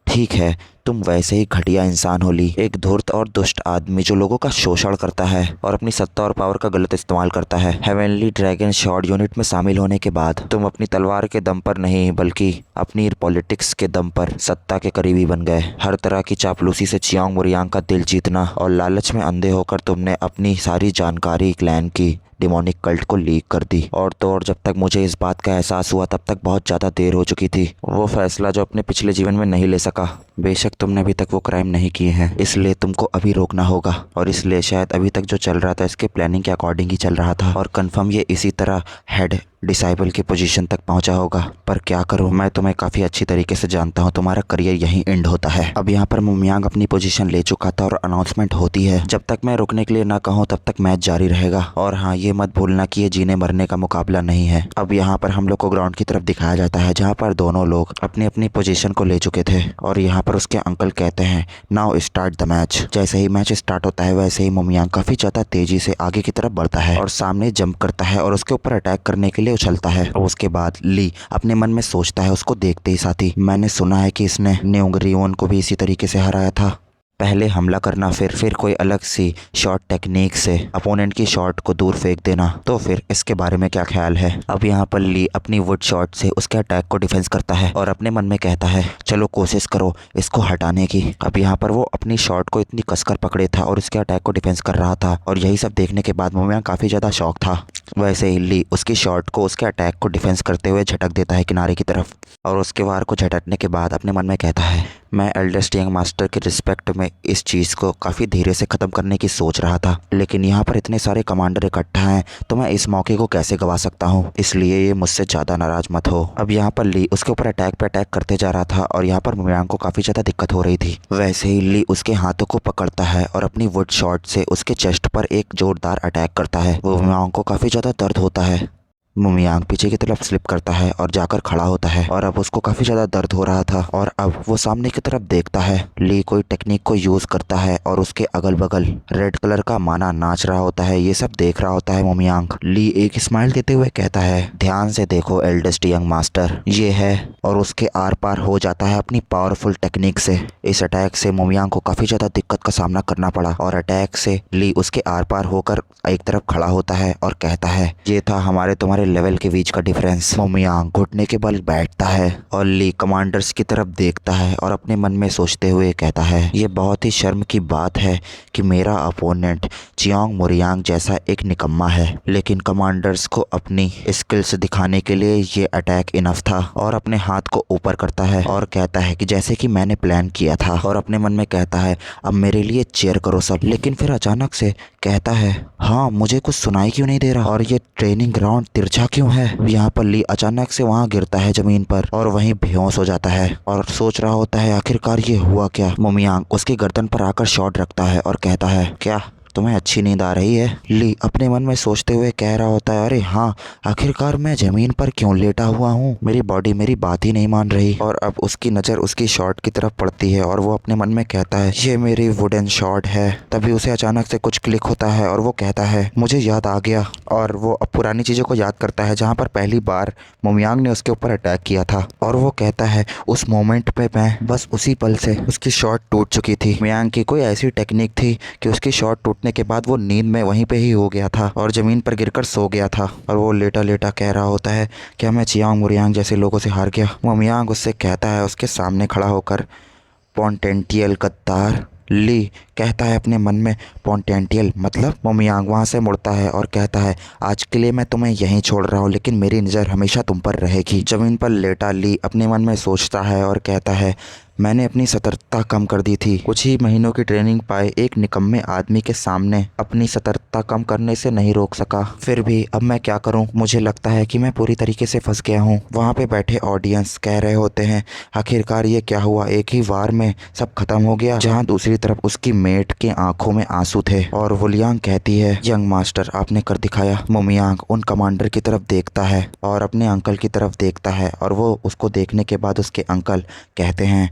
ठीक है, तुम वैसे ही घटिया इंसान हो ली, एक धूर्त और दुष्ट आदमी जो लोगों का शोषण करता है और अपनी सत्ता और पावर का गलत इस्तेमाल करता है। हेवनली ड्रैगन शॉट यूनिट में शामिल होने के बाद तुम अपनी तलवार के दम पर नहीं बल्कि अपनी पॉलिटिक्स के दम पर सत्ता के करीबी बन गए। हर तरह की चापलूसी से चियोंग मुरियांग का दिल जीतना और लालच में अंधे होकर तुमने अपनी सारी जानकारी क्लैन की डिमोनिक कल्ट को लीक कर दी। और तो और जब तक मुझे इस बात का एहसास हुआ तब तक बहुत ज़्यादा देर हो चुकी थी। वो फैसला जो अपने पिछले जीवन में नहीं ले सका। बेशक तुमने अभी तक वो क्राइम नहीं किए हैं, इसलिए तुमको अभी रोकना होगा। और इसलिए शायद अभी तक जो चल रहा था इसके प्लानिंग के अकॉर्डिंग ही चल रहा था और कंफर्म ये इसी तरह हेड डिसाइबल की पोजीशन तक पहुंचा होगा। पर क्या करूं, मैं तुम्हें काफी अच्छी तरीके से जानता हूं, तुम्हारा करियर यहीं एंड होता है। अब यहाँ पर मुमियांग अपनी पोजीशन ले चुका था और अनाउंसमेंट होती है जब तक मैं रुकने के लिए ना कहूँ तब तक मैच जारी रहेगा। और हाँ, ये मत भूलना कि ये जीने मरने का मुकाबला नहीं है। अब यहाँ पर हम लोग को ग्राउंड की तरफ दिखाया जाता है जहाँ पर दोनों लोग अपनी अपनी पोजीशन को ले चुके थे और यहाँ पर उसके अंकल कहते हैं नाउ स्टार्ट द मैच। जैसे ही मैच स्टार्ट होता है वैसे ही मुमियांग काफी ज्यादा तेजी से आगे की तरफ बढ़ता है और सामने जंप करता है और उसके ऊपर अटैक करने के लिए उछलता है। और उसके बाद ली अपने मन में सोचता है उसको देखते ही साथ ही मैंने सुना है कि इसने न्योंगरियोन को भी इसी तरीके से हराया था। पहले हमला करना, फिर कोई अलग सी शॉट टेक्निक से अपोनेंट की शॉट को दूर फेंक देना, तो फिर इसके बारे में क्या ख्याल है? अब यहाँ पर ली अपनी वुड शॉट से उसके अटैक को डिफेंस करता है और अपने मन में कहता है चलो कोशिश करो इसको हटाने की। अब यहाँ पर वो अपनी शॉट को इतनी कसकर पकड़े था और उसके अटैक को डिफेंस कर रहा था और यही सब देखने के बाद मुमियांग काफी ज्यादा शॉक था। वैसे ही ली उसकी शॉट को उसके अटैक को डिफेंस करते हुए झटक देता है किनारे की तरफ और उसके वार को झटकने के बाद अपने मन में कहता है मैं एल्डेस्ट यंग मास्टर के रिस्पेक्ट में इस चीज़ को काफ़ी धीरे से ख़त्म करने की सोच रहा था, लेकिन यहाँ पर इतने सारे कमांडर इकट्ठा हैं तो मैं इस मौके को कैसे गवा सकता हूँ, इसलिए ये मुझसे ज़्यादा नाराज मत हो। अब यहाँ पर ली उसके ऊपर अटैक पे अटैक करते जा रहा था और यहाँ पर मुमियांग को काफ़ी ज़्यादा दिक्कत हो रही थी। वैसे ही ली उसके हाथों को पकड़ता है और अपनी वुड शॉट से उसके चेस्ट पर एक जोरदार अटैक करता है। वो मुमियांग को काफ़ी ज़्यादा दर्द होता है मुमियांग पीछे की तरफ स्लिप करता है और जाकर खड़ा होता है और अब उसको काफी ज्यादा दर्द हो रहा था और अब वो सामने की तरफ देखता है। ली कोई टेक्निक को यूज करता है और उसके अगल बगल रेड कलर का माना नाच रहा होता है। ये सब देख रहा होता है मुमियांग। ली एक स्माइल देते हुए कहता है, ध्यान से देखो एल्डेस्ट यंग मास्टर, ये है, और उसके आर पार हो जाता है अपनी पावरफुल टेक्निक से। इस अटैक से मुमियांग को काफी ज्यादा दिक्कत का सामना करना पड़ा और अटैक से ली उसके आर पार होकर एक तरफ खड़ा होता है और कहता है, ये था हमारे तुम्हारे लेवल के बीच का डिफरेंस। मुमियांग घुटने के बल बैठता है और ली कमांडर्स की तरफ देखता है और अपने मन में सोचते हुए कहता है, ये बहुत ही शर्म की बात है कि मेरा अपोनेंट चियांग मुरियांग जैसा एक निकम्मा है, लेकिन कमांडर्स को अपनी स्किल्स दिखाने के लिए ये अटैक इनफ था। और अपने हाथ को ऊपर करता है और कहता है कि जैसे कि मैंने प्लान किया था, और अपने मन में कहता है, अब मेरे लिए चेयर करो सब। लेकिन फिर अचानक से कहता है, हाँ मुझे कुछ सुनाई क्यों नहीं दे रहा, और ये ट्रेनिंग ग्राउंड तिरछा क्यों है। यहाँ पर ली अचानक से वहाँ गिरता है जमीन पर और वहीं बेहोश हो जाता है और सोच रहा होता है आखिरकार ये हुआ क्या। मुमियांग उसकी गर्दन पर आकर शॉट रखता है और कहता है, क्या तुम्हें अच्छी नींद आ रही है। ली अपने मन में सोचते हुए कह रहा होता है, अरे हाँ, आखिरकार मैं जमीन पर क्यों लेटा हुआ हूँ, मेरी बॉडी मेरी बात ही नहीं मान रही। और अब उसकी नज़र उसकी शॉट की तरफ पड़ती है और वो अपने मन में कहता है, ये मेरी वुडन शॉट है। तभी उसे अचानक से कुछ क्लिक होता है और वो कहता है, मुझे याद आ गया। और वो अब पुरानी चीज़ों को याद करता है जहाँ पर पहली बार मुमियांग ने उसके ऊपर अटैक किया था। और वो कहता है, उस मोमेंट पे मैं बस उसी पल से उसकी शॉट टूट चुकी थी। मुमियांग की कोई ऐसी टेक्निक थी कि उसकी शॉट टूटने के बाद वो नींद में वहीं पे ही हो गया था और ज़मीन पर गिरकर सो गया था। और वो लेटा लेटा कह रहा होता है, क्या मैं चियांग मुरियांग जैसे लोगों से हार गया। मुमियांग उससे कहता है, उसके सामने खड़ा होकर, पोटेंशियल गद्दार। ली कहता है अपने मन में, पोटेंशियल मतलब। मुमियांग वहाँ से मुड़ता है और कहता है, आज के लिए मैं तुम्हें यहीं छोड़ रहा हूँ, लेकिन मेरी नज़र हमेशा तुम पर रहेगी। ज़मीन पर लेटा ली अपने मन में सोचता है और कहता है, मैंने अपनी सतर्कता कम कर दी थी। कुछ ही महीनों की ट्रेनिंग पाए एक निकम्मे आदमी के सामने अपनी सतर्कता कम करने से नहीं रोक सका। फिर भी अब मैं क्या करूं, मुझे लगता है कि मैं पूरी तरीके से फंस गया हूं। वहां पे बैठे ऑडियंस कह रहे होते हैं, आखिरकार ये क्या हुआ, एक ही वार में सब खत्म हो गया। जहां दूसरी तरफ उसकी मेट के आंखों में आंसू थे। और वुलियांग कहती है, यंग मास्टर आपने कर दिखाया। मुमियांग उन कमांडर की तरफ देखता है और अपने अंकल की तरफ देखता है और वो उसको देखने के बाद उसके अंकल कहते हैं,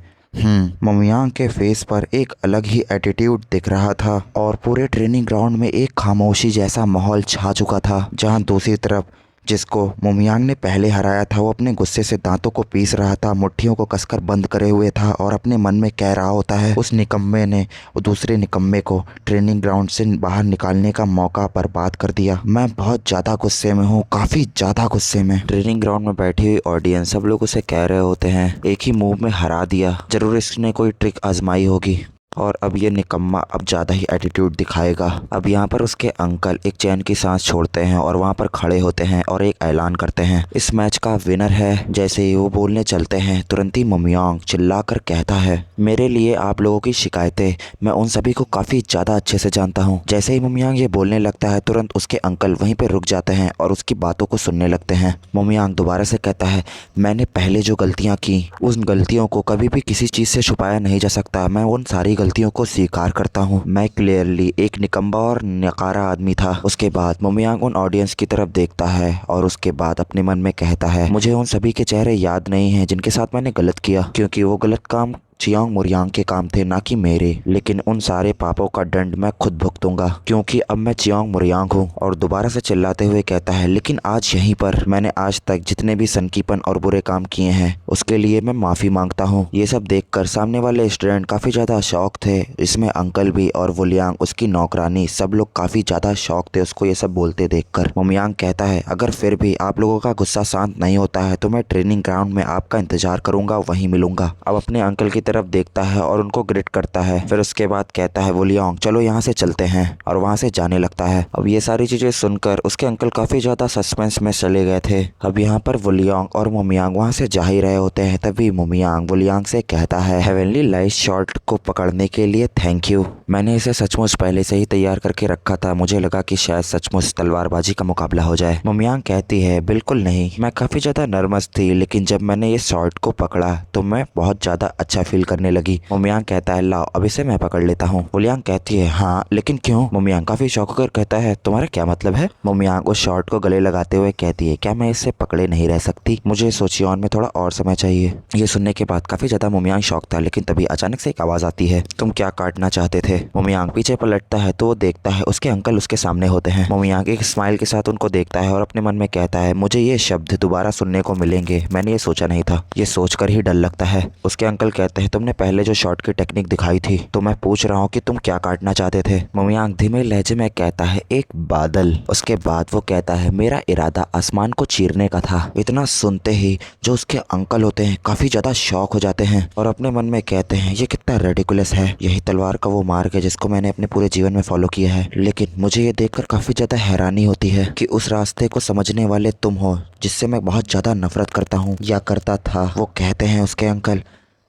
मुमियांग के फेस पर एक अलग ही एटीट्यूड दिख रहा था और पूरे ट्रेनिंग ग्राउंड में एक खामोशी जैसा माहौल छा चुका था। जहां दूसरी तरफ जिसको मुमियांग ने पहले हराया था, वो अपने गुस्से से दांतों को पीस रहा था, मुट्ठियों को कसकर बंद करे हुए था और अपने मन में कह रहा होता है, उस निकम्मे ने दूसरे निकम्मे को ट्रेनिंग ग्राउंड से बाहर निकालने का मौका बर्बाद कर दिया। मैं बहुत ज़्यादा गुस्से में हूँ, काफ़ी ज़्यादा गुस्से में। ट्रेनिंग ग्राउंड में बैठी हुई ऑडियंस सब लोग उसे कह रहे होते हैं, एक ही मूव में हरा दिया, जरूर इसने कोई ट्रिक आजमाई होगी और अब ये निकम्मा अब ज़्यादा ही एटीट्यूड दिखाएगा। अब यहाँ पर उसके अंकल एक चैन की सांस छोड़ते हैं और वहाँ पर खड़े होते हैं और एक ऐलान करते हैं, इस मैच का विनर है। जैसे ही वो बोलने चलते हैं, तुरंत ही मुमियांग चिल्लाकर कहता है, मेरे लिए आप लोगों की शिकायतें मैं उन सभी को काफ़ी ज़्यादा अच्छे से जानता हूँ। जैसे ही मुमियांग ये बोलने लगता है, तुरंत उसके अंकल वहीं पर रुक जाते हैं और उसकी बातों को सुनने लगते हैं। मुमियांग दोबारा से कहता है, मैंने पहले जो गलतियाँ की, उन गलतियों को कभी भी किसी चीज़ से छुपाया नहीं जा सकता। मैं उन सारी गलतियों को स्वीकार करता हूँ। मैं क्लियरली एक निकम्मा और नकारा आदमी था। उसके बाद मुमियांग उन ऑडियंस की तरफ देखता है और उसके बाद अपने मन में कहता है, मुझे उन सभी के चेहरे याद नहीं हैं जिनके साथ मैंने गलत किया, क्योंकि वो गलत काम चियांग मुरियांग के काम थे, ना कि मेरे। लेकिन उन सारे पापों का दंड मैं खुद भुगतूंगा, क्योंकि अब मैं चियांग मुरियांग हूँ। और दोबारा से चिल्लाते हुए कहता है, लेकिन आज यहीं पर मैंने आज तक जितने भी सनकीपन और बुरे काम किए हैं, उसके लिए मैं माफ़ी मांगता हूँ। ये सब देखकर सामने वाले स्टूडेंट काफ़ी ज़्यादा शौक थे, इसमें अंकल भी और वुलियांग उसकी नौकरानी सब लोग काफ़ी ज़्यादा शौक थे उसको ये सब बोलते देखकर। मुमियांग कहता है, अगर फिर भी आप लोगों का गुस्सा शांत नहीं होता है तो मैं ट्रेनिंग ग्राउंड में आपका इंतजार करूंगा, वहीं मिलूंगा। अब अपने अंकल की तरफ देखता है और उनको ग्रिट करता है। फिर उसके बाद कहता है, वुलियांग चलो यहाँ से चलते हैं, और वहाँ से जाने लगता है। अब ये सारी चीजें सुनकर उसके अंकल काफी ज्यादा सस्पेंस में चले गए थे। अब यहाँ पर वुलियांग और मुमियांग वहाँ से जा ही रहे होते हैं। तभी मुमियांग वुलियांग से कहता है, हेवनली लाइट शॉट को पकड़ने के लिए थैंक यू। मैंने इसे सचमुच पहले से ही तैयार करके रखा था, मुझे लगा कि शायद सचमुच तलवारबाजी का मुकाबला हो जाए। मुमियांग कहती है, बिल्कुल नहीं, मैं काफी ज्यादा नर्वस थी, लेकिन जब मैंने ये शॉट को पकड़ा तो मैं बहुत ज्यादा अच्छा फील फील करने लगी। मोमियांग कहता है लाओ अब इसे मैं पकड़ लेता हूँ। वुलियांग कहती है हाँ लेकिन क्यों? मोमियांग काफी शौक होकर कहता है तुम्हारा क्या मतलब है? मोमियांग उस शॉर्ट को गले लगाते हुए कहती है क्या मैं इससे पकड़े नहीं रह सकती? मुझे सोचियोन में थोड़ा और समय चाहिए। ये सुनने के बाद काफी ज्यादा मोमियांग शौक था, लेकिन तभी अचानक से एक आवाज आती है तुम क्या काटना चाहते थे? मोमियांग पीछे पलटता है तो वो देखता है उसके अंकल उसके सामने होते हैं। मोमियांग एक स्माइल के साथ उनको देखता है और अपने मन में कहता है मुझे ये शब्द दोबारा सुनने को मिलेंगे, मैंने ये सोचा नहीं था। ये सोचकर ही डर लगता है। उसके अंकल कहते हैं तुमने पहले जो शॉट की टेक्निक दिखाई थी तो मैं पूछ रहा हूँ कि तुम क्या काटना चाहते थे? मोमियांग धीमे लहजे में कहता है एक बादल। उसके बाद वो कहता है मेरा इरादा आसमान को चीरने का था। इतना सुनते ही जो उसके अंकल होते हैं काफी ज्यादा शॉक हो जाते हैं और अपने मन में कहते हैं ये कितना रेडिकुलस है, यही तलवार का वो मार्ग है जिसको मैंने अपने पूरे जीवन में फॉलो किया है। लेकिन मुझे ये देखकर काफी ज्यादा हैरानी होती है कि उस रास्ते को समझने वाले तुम हो जिससे मैं बहुत ज्यादा नफरत करता हूँ या करता था। वो कहते हैं उसके अंकल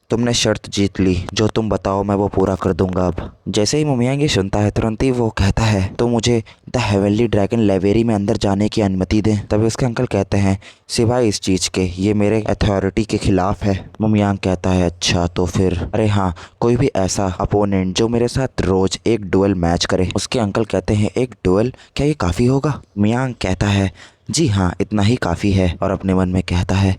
तुमने शर्त जीत ली, जो तुम बताओ मैं वो पूरा कर दूंगा। अब जैसे ही मोमियांग ये सुनता है तुरंत ही वो कहता है तो मुझे द हेवनली ड्रैगन लाइब्रेरी में अंदर जाने की अनुमति दें। तभी उसके अंकल कहते हैं सिवाय इस चीज के ये मेरे अथॉरिटी के खिलाफ है। मोमियांग कहता है अच्छा तो फिर अरे हाँ कोई भी ऐसा अपोनेंट जो मेरे साथ रोज एक डुएल मैच करे। उसके अंकल कहते हैं एक डुएल, क्या ये काफी होगा? मोमियांग कहता है जी हाँ इतना ही काफी है और अपने मन में कहता है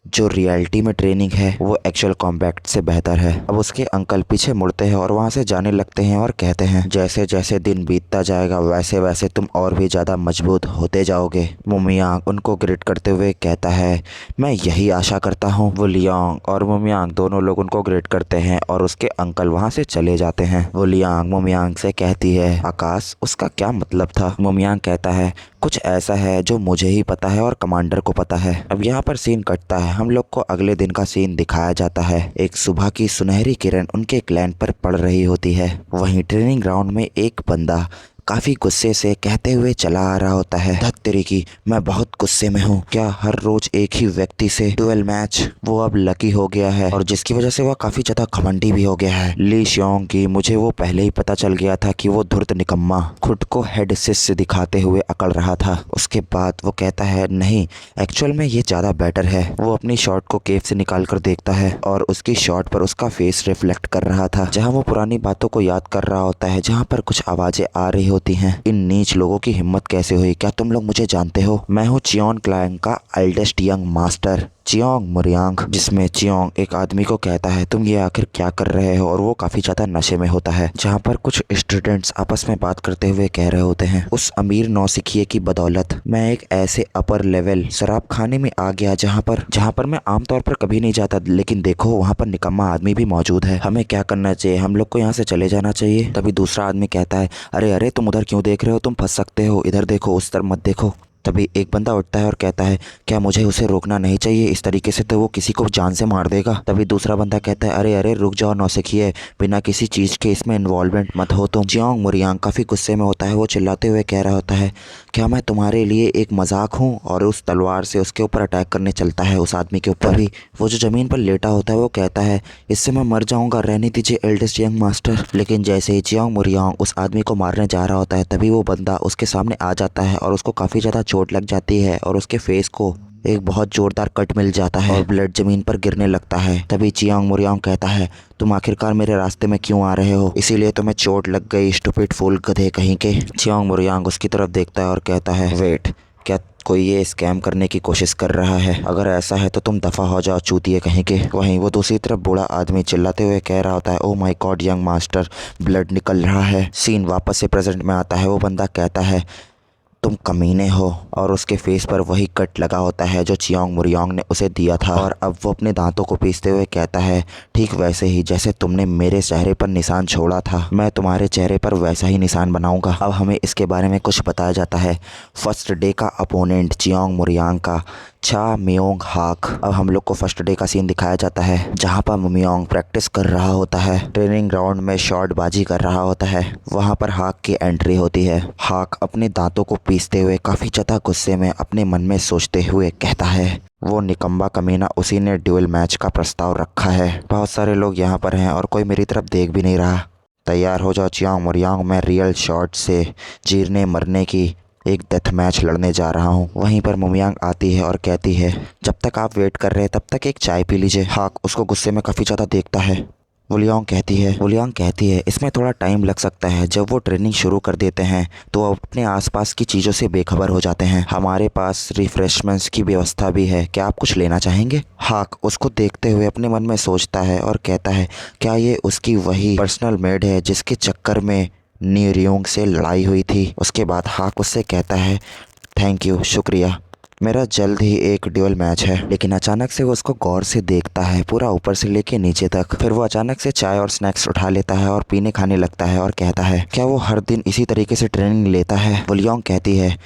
जो रियलिटी में ट्रेनिंग है वो एक्चुअल कॉम्बैट से बेहतर है। अब उसके अंकल पीछे मुड़ते हैं और वहाँ से जाने लगते हैं और कहते हैं जैसे जैसे दिन बीतता जाएगा वैसे वैसे तुम और भी ज़्यादा मजबूत होते जाओगे। मोमियांग उनको ग्रिट करते हुए कहता है मैं यही आशा करता हूँ। वुलियांग और मोमियांग दोनों लोग उनको ग्रिट करते हैं और उसके अंकल वहाँ से चले जाते हैं। वुलियांग मोमियांग से कहती है आकाश उसका क्या मतलब था? मोमियांग कहता है कुछ ऐसा है जो मुझे ही पता है और कमांडर को पता है। अब यहाँ पर सीन कटता है, हम लोग को अगले दिन का सीन दिखाया जाता है। एक सुबह की सुनहरी किरण उनके क्लैन पर पड़ रही होती है। वहीं ट्रेनिंग ग्राउंड में एक बंदा काफी गुस्से से कहते हुए चला आ रहा होता है धत तेरी की मैं बहुत गुस्से में हूँ। क्या हर रोज एक ही व्यक्ति से डुएल मैच? वो अब लकी हो गया है और जिसकी वजह से वह काफी ज्यादा घमंडी भी हो गया है। ली श्योंग की मुझे वो पहले ही पता चल गया था कि वो धूर्त निकम्मा खुद को हेड शिष्य दिखाते हुए अकड़ रहा था। उसके बाद वो कहता है नहीं एक्चुअल में ये ज्यादा बेटर है। वो अपनी शॉट को केव से निकाल कर देखता है और उसकी शॉट पर उसका फेस रिफ्लेक्ट कर रहा था जहाँ वो पुरानी बातों को याद कर रहा होता है, जहाँ पर कुछ आवाजें आ रही होती हैं। इन नीच लोगों की हिम्मत कैसे हुई? क्या तुम लोग मुझे जानते हो? मैं हूँ चियोन क्लैन का एल्डेस्ट यंग मास्टर चियोंग मुरियांग। जिसमें चियोंग एक आदमी को कहता है तुम ये आखिर क्या कर रहे हो, और वो काफी ज्यादा नशे में होता है। जहाँ पर कुछ स्टूडेंट्स आपस में बात करते हुए कह रहे होते हैं उस अमीर नौसिखिए की बदौलत मैं एक ऐसे अपर लेवल शराब खाने में आ गया जहाँ पर मैं आमतौर पर कभी नहीं जाता, लेकिन देखो वहाँ पर निकम्मा आदमी भी मौजूद है। हमें क्या करना चाहिए? हम लोग को यहाँ से चले जाना चाहिए। तभी दूसरा आदमी कहता है अरे अरे तुम उधर क्यों देख रहे हो, तुम फंस सकते हो, इधर देखो उस तरफ मत देखो। तभी एक बंदा उठता है और कहता है क्या मुझे उसे रोकना नहीं चाहिए? इस तरीके से तो वो किसी को जान से मार देगा। तभी दूसरा बंदा कहता है अरे अरे रुक जाओ नौसिखिए, बिना किसी चीज के इसमें इन्वॉल्वमेंट मत हो तुम। चियोंग मुरियांग काफी गुस्से में होता है। वो चिल्लाते हुए कह रहा होता है क्या मैं तुम्हारे लिए एक मजाक हूँ? और उस तलवार से उसके ऊपर अटैक करने चलता है उस आदमी के ऊपर। भी वो जो जमीन पर लेटा होता है वो कहता है इससे मैं मर जाऊंगा, रहने दीजिए एल्डेस्ट यंग मास्टर। लेकिन जैसे ही चियोंग मुरियांग उस आदमी को मारने जा रहा होता है तभी वो बंदा उसके सामने आ जाता है और उसको काफी ज्यादा चोट लग जाती है और उसके फेस को एक बहुत जोरदार कट मिल जाता है और ब्लड जमीन पर गिरने लगता है। तभी चियोंग मुरियांग कहता है तुम आखिरकार मेरे रास्ते में क्यों आ रहे हो? इसीलिए तुम्हें चोट लग गई स्टूपिड फूल गधे कहीं के। चियोंग मुरियांग उसकी तरफ देखता है और कहता है वेट, क्या कोई ये स्कैम करने की कोशिश कर रहा है? अगर ऐसा है तो तुम दफा हो जाओ चूतिए कहीं के। वहीं वो दूसरी तरफ बूढ़ा आदमी चिल्लाते हुए कह रहा होता है oh my God young master, blood निकल रहा है। सीन वापस से प्रेजेंट में आता है। वो बंदा कहता है तुम कमीने हो, और उसके फेस पर वही कट लगा होता है जो चियोंग मुरियांग ने उसे दिया था। और अब वो अपने दांतों को पीसते हुए कहता है ठीक वैसे ही जैसे तुमने मेरे चेहरे पर निशान छोड़ा था, मैं तुम्हारे चेहरे पर वैसा ही निशान बनाऊंगा। अब हमें इसके बारे में कुछ बताया जाता है। फर्स्ट डे का अपोनेंट चियोंग मुरियांग का छा मियोंग हाक। अब हम लोग को फर्स्ट डे का सीन दिखाया जाता है जहाँ पर मियोंग प्रैक्टिस कर रहा होता है, ट्रेनिंग ग्राउंड में शॉट बाजी कर रहा होता है। वहाँ पर हाक की एंट्री होती है। हाक अपने दांतों को पीसते हुए काफी ज्यादा गुस्से में अपने मन में सोचते हुए कहता है वो निकम्बा कमीना उसी ने ड्यूल मैच का प्रस्ताव रखा है। बहुत सारे लोग यहाँ पर हैं और कोई मेरी तरफ देख भी नहीं रहा। तैयार हो जाओ चियोंग मुरियांग, मैं रियल शॉट से जीरने मरने की एक डेथ मैच लड़ने जा रहा हूँ। वहीं पर मुमियांग आती है और कहती है, जब तक आप वेट कर रहे हैं तब तक एक चाय पी लीजिए। हाक उसको गुस्से में काफ़ी ज़्यादा देखता है। वुलियांग कहती है इसमें थोड़ा टाइम लग सकता है। जब वो ट्रेनिंग शुरू कर देते हैं तो वो अपने आसपास की चीज़ों से बेखबर हो जाते हैं। हमारे पास रिफ्रेशमेंट्स की व्यवस्था भी है, क्या आप कुछ लेना चाहेंगे? हाक उसको देखते हुए अपने मन में सोचता है और कहता है, क्या ये उसकी वही पर्सनल मेड है जिसके चक्कर में न्यूरियोंग से लड़ाई हुई थी? उसके बाद हाक उससे कहता है, थैंक यू, शुक्रिया, मेरा जल्द ही एक ड्यूअल मैच है। लेकिन अचानक से वो उसको गौर से देखता है, पूरा ऊपर से लेके नीचे तक। फिर वो अचानक से चाय और स्नैक्स उठा लेता है और पीने खाने लगता है और कहता है, क्या वो हर दिन इसी तरीके से ट्रेनिंग लेता है? वुलियांग कहती है,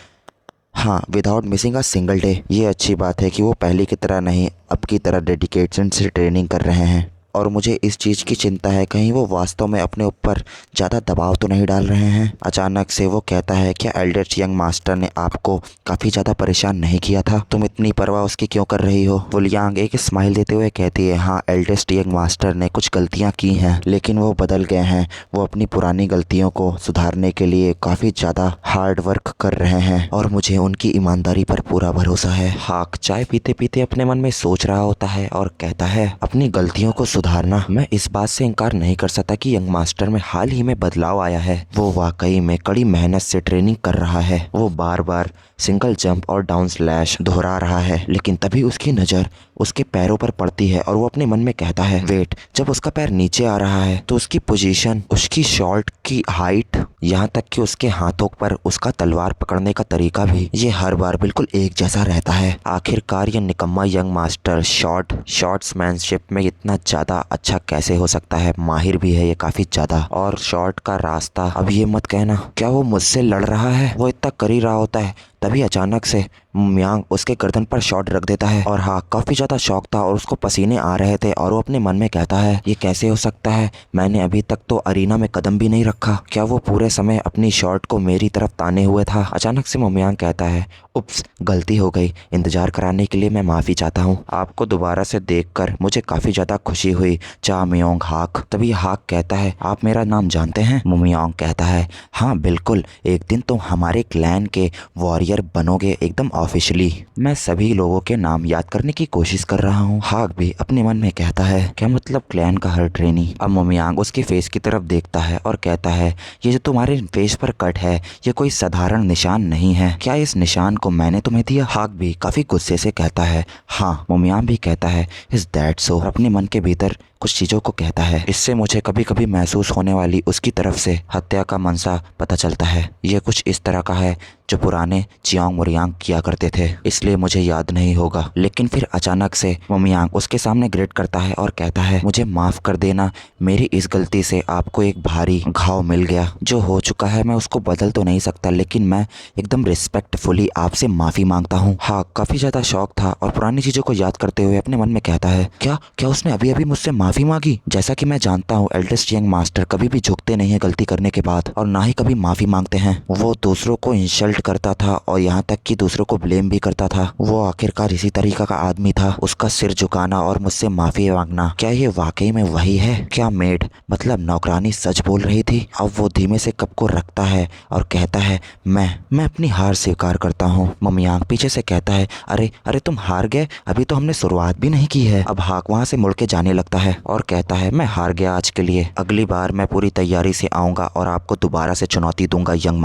हाँ, without missing a single day. ये अच्छी बात है कि वो पहले की तरह नहीं, अब की तरह डेडिकेशन से ट्रेनिंग कर रहे हैं। और मुझे इस चीज़ की चिंता है, कहीं वो वास्तव में अपने ऊपर ज़्यादा दबाव तो नहीं डाल रहे हैं। अचानक से वो कहता है, क्या एल्डेस्ट यंग मास्टर ने आपको काफ़ी ज़्यादा परेशान नहीं किया था? तुम इतनी परवाह उसकी क्यों कर रही हो? वुलियांग एक स्माइल देते हुए कहती है, हाँ, एल्डेस्ट यंग मास्टर ने कुछ गलतियाँ की हैं, लेकिन वो बदल गए हैं। वो अपनी पुरानी गलतियों को सुधारने के लिए काफ़ी ज़्यादा हार्ड वर्क कर रहे हैं और मुझे उनकी ईमानदारी पर पूरा भरोसा है। हाक चाय पीते पीते अपने मन में सोच रहा होता है और कहता है, अपनी गलतियों को सुधारना। मैं इस बात से इनकार नहीं कर सकता कि यंग मास्टर में हाल ही में बदलाव आया है। वो वाकई में कड़ी मेहनत से ट्रेनिंग कर रहा है। वो बार बार सिंगल जंप और डाउन स्लैश दोहरा रहा है, लेकिन तभी उसकी नज़र उसके पैरों पर पड़ती है और वो अपने मन में कहता है, वेट, जब उसका पैर नीचे आ रहा है तो उसकी पोजीशन, उसकी शॉट की हाइट, यहाँ तक कि उसके हाथों पर उसका तलवार पकड़ने का तरीका भी, ये हर बार बिल्कुल एक जैसा रहता है। आखिरकार ये निकम्मा यंग मास्टर शॉट्समैनशिप में इतना ज़्यादा अच्छा कैसे हो सकता है? माहिर भी है ये काफ़ी ज़्यादा। और शॉट का रास्ता, अब ये मत कहना, क्या वो मुझसे लड़ रहा है? वो इतना कर ही रहा होता है, तभी अचानक से म्यांग उसके गर्दन पर शॉट रख देता है। और हाँ, काफ़ी ज़्यादा शौक था और उसको पसीने आ रहे थे और वो अपने मन में कहता है, ये कैसे हो सकता है? मैंने अभी तक तो अरीना में कदम भी नहीं रखा। क्या वो पूरे समय अपनी शॉट को मेरी तरफ ताने हुए था? अचानक से म्यांग कहता है, उप्स, गलती हो गई, इंतजार कराने के लिए मैं माफ़ी चाहता हूँ। आपको दोबारा से देखकर मुझे काफ़ी ज़्यादा खुशी हुई, चा म्योंग हाक। तभी हाक कहता है, आप मेरा नाम जानते हैं? म्योंग कहता है, हाँ बिल्कुल, एक दिन तुम हमारे क्लैन के वॉरियर बनोगे, एकदम ऑफिशियली। मैं सभी लोगों के नाम याद करने की कोशिश कर रहा हूँ। हाक भी अपने मन में कहता है, क्या मतलब क्लैन का हर ट्रेनी? अब म्यांग उसके फेस की तरफ देखता है और कहता है, ये जो तुम्हारे फेस पर कट है ये कोई साधारण निशान नहीं है। क्या इस निशान को मैंने तुम्हें दिया? हाक भी काफी गुस्से से कहता है, हाँ। म्यांग भी कहता है, इज दैट सो? अपने मन के भीतर कुछ चीज़ों को कहता है, इससे मुझे कभी कभी महसूस होने वाली उसकी तरफ से हत्या का मनसा पता चलता है। ये कुछ इस तरह का है जो पुराने चियांग मुरियांग किया करते थे, इसलिए मुझे याद नहीं होगा। लेकिन फिर अचानक से म्यांग उसके सामने ग्रेट करता है और कहता है, मुझे माफ़ कर देना, मेरी इस गलती से आपको एक भारी घाव मिल गया। जो हो चुका है मैं उसको बदल तो नहीं सकता, लेकिन मैं एकदम रिस्पेक्टफुली आपसे माफ़ी मांगता हूँ। हाँ, काफ़ी ज़्यादा शौक था और पुरानी चीज़ों को याद करते हुए अपने मन में कहता है, क्या क्या उसने अभी अभी मुझसे माफ़ी मांगी? जैसा कि मैं जानता हूँ एल्डेस्ट यंग मास्टर कभी भी झुकते नहीं है गलती करने के बाद, और ना ही कभी माफ़ी मांगते हैं। वो दूसरों को इंसल्ट करता था और यहाँ तक कि दूसरों को ब्लेम भी करता था। वो आखिरकार इसी तरीका का आदमी था। उसका सिर झुकाना और मुझसे माफ़ी मांगना, क्या ये वाकई में वही है? क्या मेड, मतलब नौकरानी, सच बोल रही थी? अब वो धीमे से कप को रखता है और कहता है, मैं अपनी हार स्वीकार करता हूँ। म्यांग पीछे से कहता है, अरे अरे, तुम हार गए? अभी तो हमने शुरुआत भी नहीं की है। अब हाक वहाँ से मुड़ के जाने लगता है और कहता है, मैं हार गया आज के लिए, अगली बार मैं पूरी तैयारी से आऊँगा और आपको दोबारा से चुनौती दूंगा यंग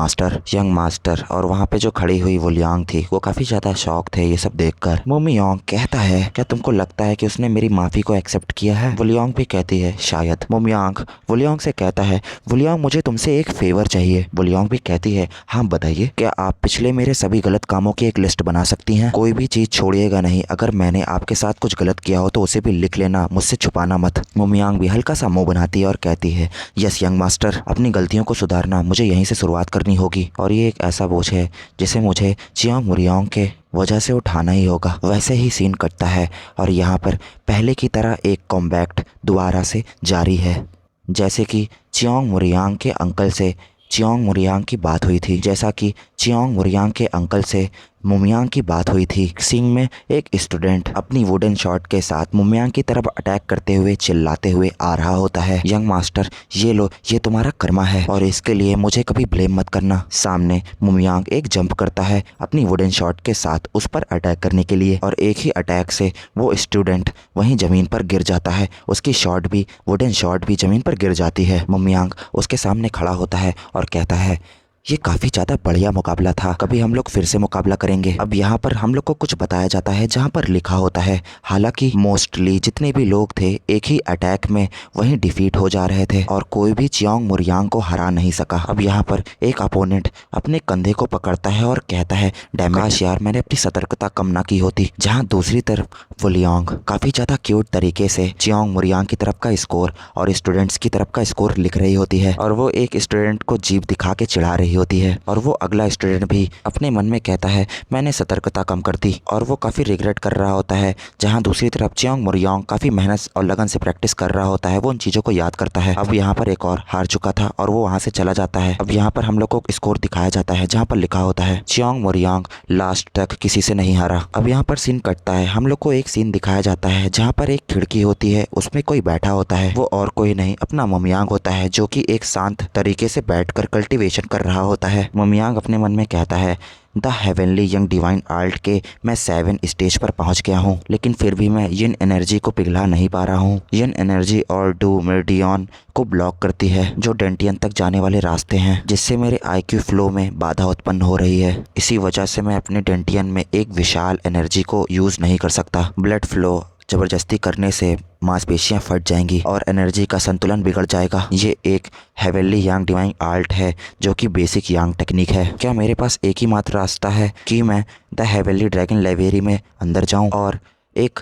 मास्टर। और वहाँ पे जो खड़ी हुई वुलियांग थी, वो काफ़ी ज़्यादा शौक थे ये सब देखकर। म्यांग कहता है, क्या तुमको लगता है कि उसने मेरी माफ़ी को एक्सेप्ट किया है? वुलियांग भी कहती है, शायद। म्यांग वुलियांग से कहता है, वुलियांग, मुझे तुमसे एक फेवर चाहिए। वुलियांग भी कहती है, हाँ बताइए। क्या आप पिछले मेरे सभी गलत कामों की एक लिस्ट बना सकती हैं? कोई भी चीज़ छोड़िएगा नहीं। अगर मैंने आपके साथ कुछ गलत किया हो तो उसे भी लिख लेना, मुझसे छुपाना मत। म्यांग भी हल्का सा मुंह बनाती है और कहती है, यस यंग मास्टर, अपनी गलतियों को सुधारना मुझे यहीं से शुरुआत करनी होगी, और ये एक ऐसा बोझ है जिसे मुझे चियांग मुरियांग के वजह से उठाना ही होगा। वैसे ही सीन कटता है और यहाँ पर पहले की तरह एक कॉम्बैक्ट दोबारा से जारी है, जैसे कि चियांग मुरियांग के अंकल से चियांग मुरियांग की बात हुई थी। जैसा कि चियोंग मुरियांग के अंकल से मुमियांग की बात हुई थी। सिंह में एक स्टूडेंट अपनी वुडन शॉट के साथ मुमियांग की तरफ अटैक करते हुए चिल्लाते हुए आ रहा होता है। यंग मास्टर, ये लो, ये तुम्हारा कर्मा है और इसके लिए मुझे कभी ब्लेम मत करना। सामने मुमियांग एक जंप करता है अपनी वुडन शॉट के साथ उस पर अटैक करने के लिए और एक ही अटैक से वो स्टूडेंट वहीं जमीन पर गिर जाता है। उसकी शॉट भी, वुडन शॉट भी जमीन पर गिर जाती है। मुमियांग उसके सामने खड़ा होता है और कहता है, ये काफ़ी ज़्यादा बढ़िया मुकाबला था, कभी हम लोग फिर से मुकाबला करेंगे। अब यहाँ पर हम लोग को कुछ बताया जाता है जहाँ पर लिखा होता है, हालांकि मोस्टली जितने भी लोग थे एक ही अटैक में वहीं डिफीट हो जा रहे थे और कोई भी चियोंग मुरियांग को हरा नहीं सका। अब यहाँ पर एक अपोनेंट अपने कंधे को पकड़ता है और कहता है, डैमेज यार, मैंने अपनी सतर्कता कम ना की होती। जहाँ दूसरी तरफ वुलियांग काफ़ी ज़्यादा क्यूट तरीके से चियोंग मुरियांग की तरफ का स्कोर और स्टूडेंट्स की तरफ का स्कोर लिख रही होती है और वो एक स्टूडेंट को जीभ दिखा के चिढ़ा रही होती है और वो अगला स्टूडेंट भी अपने मन में कहता है, मैंने सतर्कता कम कर दी, और वो काफ़ी रिग्रेट कर रहा होता है। जहाँ दूसरी तरफ चियोंग मुरियांग काफ़ी मेहनत और लगन से प्रैक्टिस कर रहा होता है, वो उन चीज़ों को याद करता है। अब यहाँ पर एक और हार चुका था और वो वहाँ से चला जाता है। अब यहाँ पर हम लोग को स्कोर दिखाया जाता है जहाँ पर लिखा होता है, चियोंग मुरियांग लास्ट तक किसी से नहीं हारा। अब यहाँ पर सीन कटता है, हम लोग को एक सीन दिखाया जाता है जहाँ पर एक खिड़की होती है, उसमें कोई बैठा होता है। वो और कोई नहीं, अपना मुमियांग होता है, जो कि एक शांत तरीके से बैठकर कल्टीवेशन कर रहा होता है। मुमियांग अपने मन में कहता है, the heavenly young divine art के मैं 7 स्टेज पर पहुंच गया हूं, लेकिन फिर भी मैं यिन एनर्जी को पिघला नहीं पा रहा हूं। यिन एनर्जी और डू मेरिडियन को ब्लॉक करती है, जो डेंटियन तक जाने वाले रास्ते हैं, जिससे मेरे आईक्यू फ्लो में बाधा उत्पन्न हो रही है। इसी वजह से मैं अपने डेंटियन में एक विशाल एनर्जी को यूज नहीं कर सकता। ब्लड फ्लो जबरदस्ती करने से मांसपेशियां फट जाएंगी और एनर्जी का संतुलन बिगड़ जाएगा। ये एक हेवनली यांग डिवाइन आर्ट है जो कि बेसिक यांग टेक्निक है। क्या मेरे पास एक ही मात्र रास्ता है कि मैं द हेवनली ड्रैगन लाइब्रेरी में अंदर जाऊं और एक